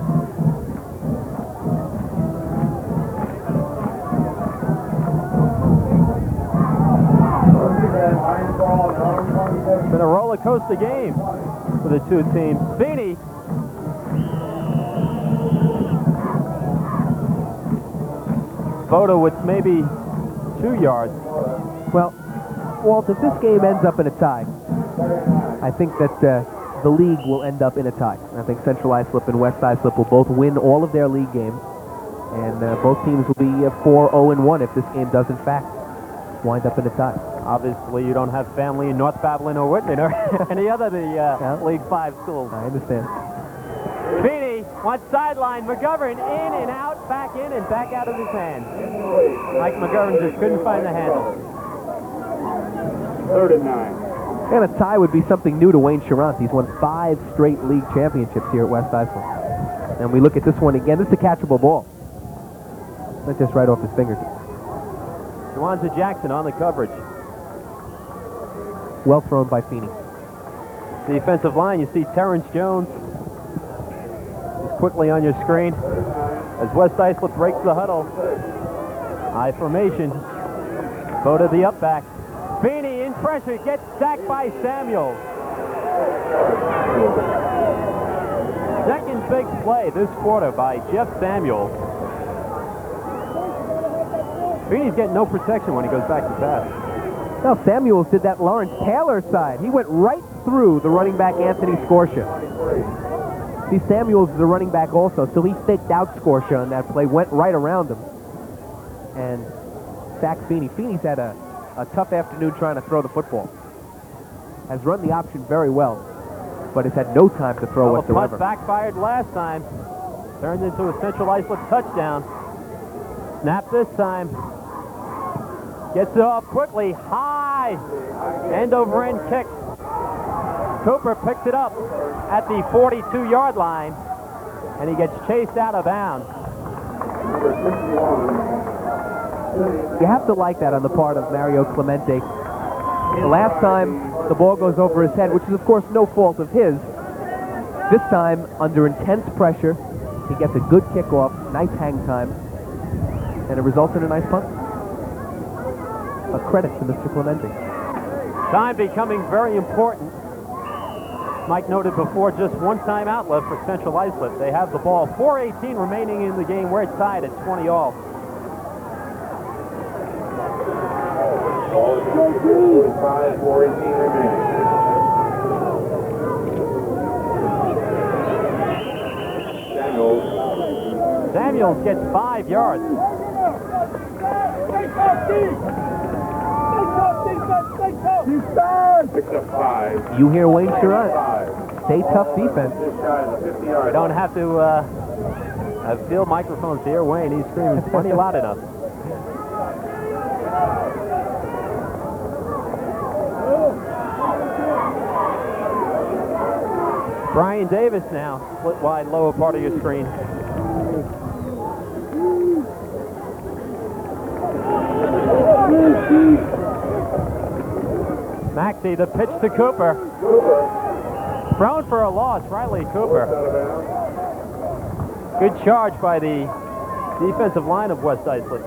It's been a roller coaster game for the two teams. Feeney Voda with maybe 2 yards. Well, Walt, if this game ends up in a tie, I think that the league will end up in a tie. I think Central Islip and West Islip will both win all of their league games, and both teams will be 4-0-1 if this game does, in fact, wind up in a tie. Obviously, you don't have family in North Babylon or Whitman or any other League 5 schools. I understand. Feeney wants sideline. McGovern in and out, back in and back out of his hand. Mike McGovern just couldn't find the handle. 3rd and 9. And a tie would be something new to Wayne Charant. He's won 5 straight league championships here at West Islip. And we look at this one again. This is a catchable ball. That's just right off his fingertips. Jawanza Jackson on the coverage. Well thrown by Feeney. defensive line. You see Terrence Jones is quickly on your screen as West Islip breaks the huddle. High formation. Voda the up back. Feeney in pressure, gets sacked by Samuels. Second big play this quarter by Jeff Samuels. Feeney's getting no protection when he goes back to pass. Now Samuels did that Lawrence Taylor side. He went right through the running back Anthony Scorsia. See, Samuels is the running back also, so he faked out Scorsia on that play, went right around him, and sacked Feeney. Feeney's had a tough afternoon trying to throw the football. Has run the option very well, but has had no time to throw whatsoever. The punt backfired last time. Turned into a Central Islip touchdown. Snap this time. Gets it off quickly. High. End over end kick. Cooper picks it up at the 42-yard line, and he gets chased out of bounds. You have to like that on the part of Mario Clemente. The last time the ball goes over his head, which is of course no fault of his, this time under intense pressure, he gets a good kickoff, nice hang time, and it results in a nice punt. A credit to Mr. Clemente. Time becoming very important. Mike noted before, just one timeout left for Central Islip. They have the ball. 4:18 remaining in the game. We're tied at 20-all. 45, 4:18 remaining. Samuels gets 5 yards. You hear Wayne Charant. Stay tough defense. You don't have to have field microphones here. Wayne, he's screaming plenty loud enough. Brian Davis now, split wide lower part of your screen. Maxey, the pitch to Cooper. Thrown for a loss, Riley Cooper. Good charge by the defensive line of West Islip.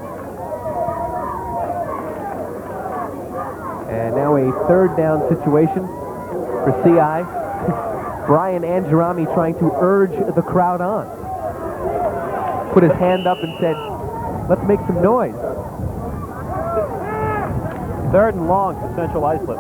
And now a third down situation for CI. Brian Angerami trying to urge the crowd on. Put his hand up and said, let's make some noise. 3rd and long for Central Islip.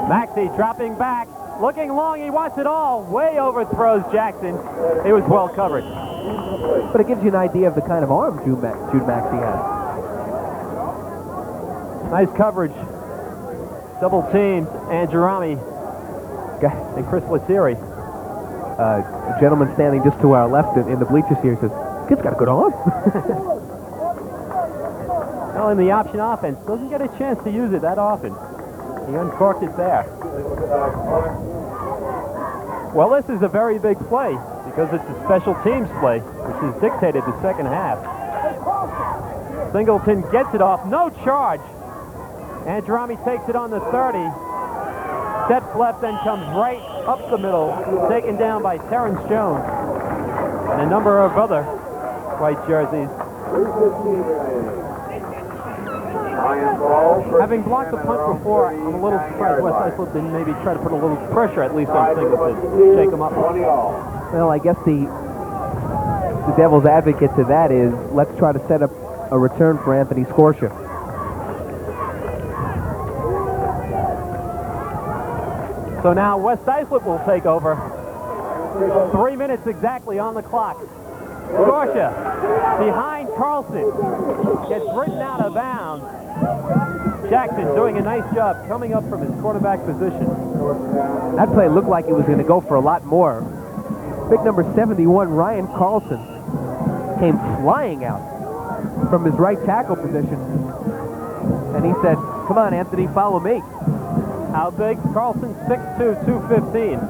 Maxey dropping back, looking long, he wants it all, way overthrows Jackson. It was well covered. But it gives you an idea of the kind of arm Jude Maxey has. Nice coverage. Double teams, Angerami and Chris Lettieri. A gentleman standing just to our left in the bleachers here says, kid's got a good arm. Well, in the option offense, doesn't get a chance to use it that often. He uncorked it there. Well, this is a very big play because it's a special teams play, which has dictated the second half. Singleton gets it off, no charge. Angerami takes it on the 30. Steps left, then comes right up the middle, taken down by Terrence Jones and a number of other white jerseys. Having blocked the punt before, I'm a little surprised West Islip didn't maybe try to put a little pressure at least on Singleton, shake him up. Well, I guess the devil's advocate to that is let's try to set up a return for Anthony Scorsia. So now West Islip will take over. 3 minutes exactly on the clock. Scorsia behind Carlson. Gets ridden out of bounds. Jackson doing a nice job coming up from his quarterback position. That play looked like it was going to go for a lot more. Big number 71, Ryan Carlson, came flying out from his right tackle position. And he said, come on, Anthony, follow me. How big? Carlson, 6'2", 215.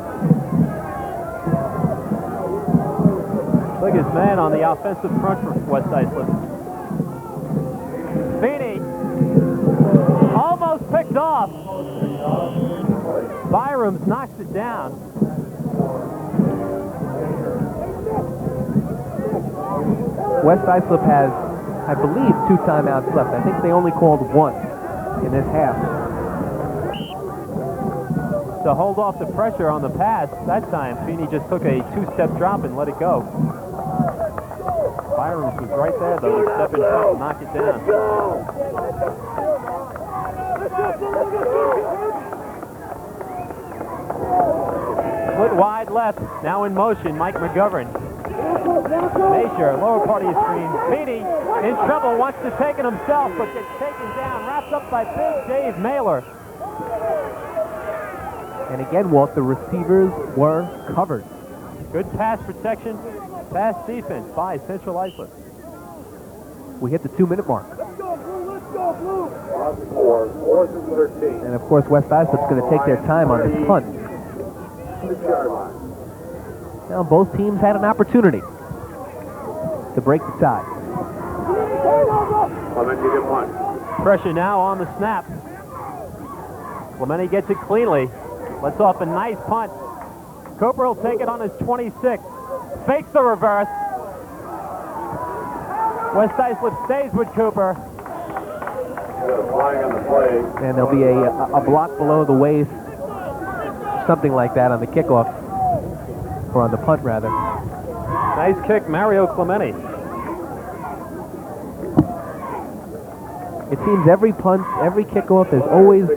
Biggest man on the offensive front for West Islip. Feeney almost picked off. Byram's knocks it down. West Islip has, I believe, 2 timeouts left. I think they only called 1 in this half. To hold off the pressure on the pass, that time Feeney just took a 2-step drop and let it go. Byram's was right there, though, to step in front and knock it down. Split wide left, now in motion, Mike McGovern. Major, lower part of your screen. Feeney in trouble, wants to take it himself, but gets taken down, wrapped up by Big Dave Mailer. And again, Walt, the receivers were covered. Good pass protection, pass defense by Central Islip. We hit the 2-minute mark. Let's go, Blue! 4th and 13. And of course, West Islip's going to take their time on this punt. 6-yard line. Now, both teams had an opportunity to break the tie. Clementi get one. Pressure now on the snap. Clementi gets it cleanly. Lets off a nice punt. Cooper will take it on his 26. Fakes the reverse. West Islip stays with Cooper. Flying on the play. And there'll be a block below the waist, something like that on the kickoff, or on the punt rather. Nice kick, Mario Clementi. It seems every punt, every kickoff is always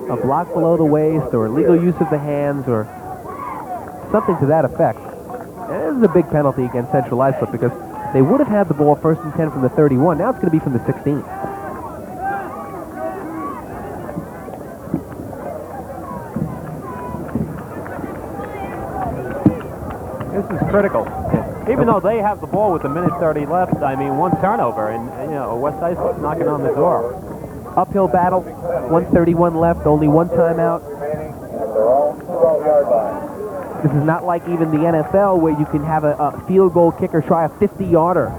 a block below the waist or illegal use of the hands or something to that effect. And this is a big penalty against Central Islip because they would have had the ball 1st and 10 from the 31. Now it's going to be from the 16. This is critical. Even though they have the ball with 1:30 left, I mean, 1 turnover, and you know, West Islip knocking on the door. Uphill battle, 1:31 left, only 1 timeout. This is not like even the NFL where you can have a field goal kicker try a 50-yarder.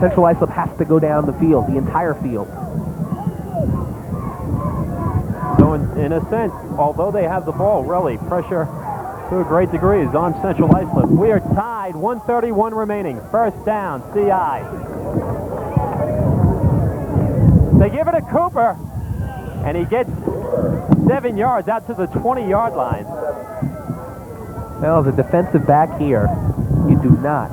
Central Islip has to go down the field, the entire field. So in a sense, although they have the ball, really, pressure to a great degree is on Central Islip. We are tied, 1:31 remaining. 1st down, CI. They give it to Cooper, and he gets 7 yards out to the 20-yard line. Now, as a defensive back here, you do not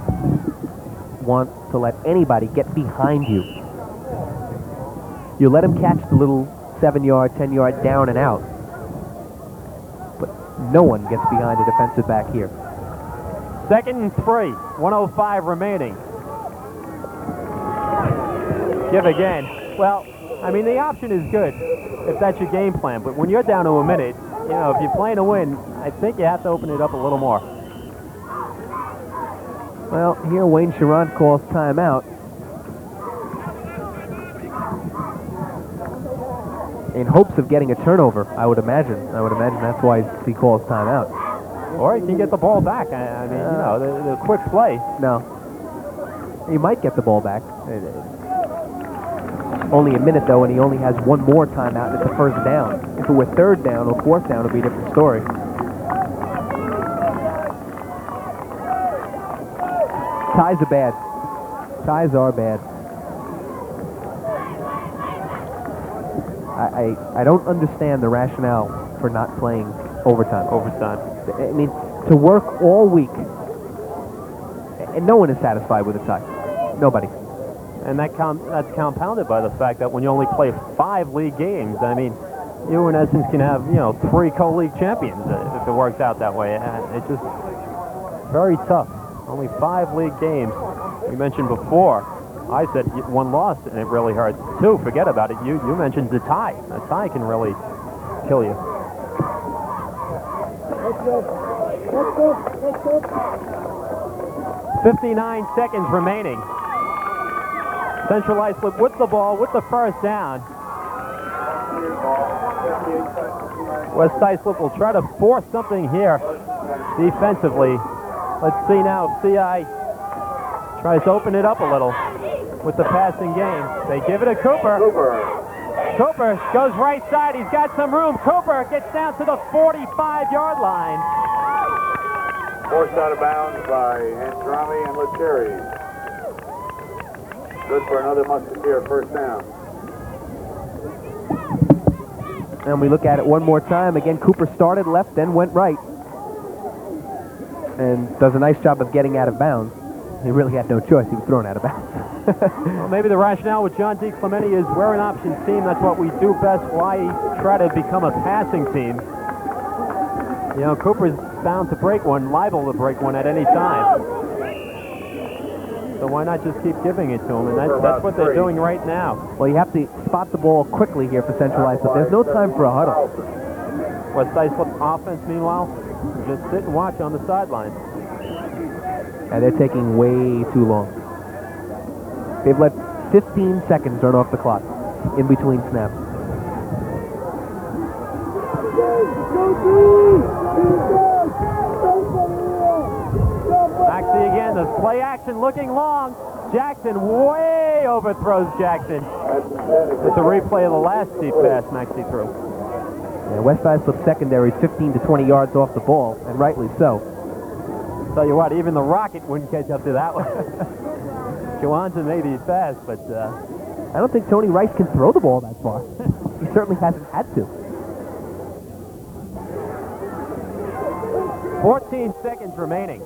want to let anybody get behind you. You let him catch the little 7-yard, 10-yard down and out. But no one gets behind a defensive back here. 2nd and 3, 1:05 remaining. Give again. Well, I mean, the option is good if that's your game plan, but when you're down to a minute, you know, if you're playing to win, I think you have to open it up a little more. Well, here Wayne Charant calls timeout. In hopes of getting a turnover, I would imagine. I would imagine that's why he calls timeout. Or he can get the ball back. I mean, you know, the quick play. No. He might get the ball back. Only a minute, though, and he only has 1 more timeout, and it's a 1st down. If it were 3rd down or 4th down, it would be a different story. Ties are bad. Ties are bad. I don't understand the rationale for not playing overtime. I mean, to work all week, and no one is satisfied with a tie. Nobody. And that's compounded by the fact that when you only play 5 league games, I mean, you in essence can have, you know, 3 co-league champions if it works out that way. It's just very tough. Only 5 league games. We mentioned before, I said 1 loss and it really hurts. 2, forget about it. You mentioned the tie. A tie can really kill you. 59 seconds remaining. Central Islip with the ball, with the 1st down. West Islip will try to force something here defensively. Let's see now if CI Tries to open it up a little with the passing game. They give it to Cooper. Cooper goes right side. He's got some room. Cooper gets down to the 45-yard line. Forced out of bounds by Andrami and Lettieri. Good for another Musketeer first down. And we look at it one more time. Again, Cooper started left, then went right. And does a nice job of getting out of bounds. He really had no choice. He was thrown out of bounds. Well, maybe the rationale with John D. Clementi is we're an option team. That's what we do best. Why try to become a passing team? You know, Cooper's bound to break one, liable to break one at any time. So why not just keep giving it to him? And that's what they're doing right now. Well, you have to spot the ball quickly here for Central Islip. There's no time for a huddle. West Islip offense, meanwhile, just sit and watch on the sideline. And they're taking way too long. They've let 15 seconds run off the clock in between snaps. Maxey again, the play action looking long. Jackson way overthrows Jackson. It's a replay of the last deep pass Maxey threw. Yeah, West Islip secondary is 15 to 20 yards off the ball, and rightly so. Tell you what, even the Rocket wouldn't catch up to that one. Johansson may be fast, but I don't think Tony Rice can throw the ball that far. He certainly hasn't had to. 14 seconds remaining.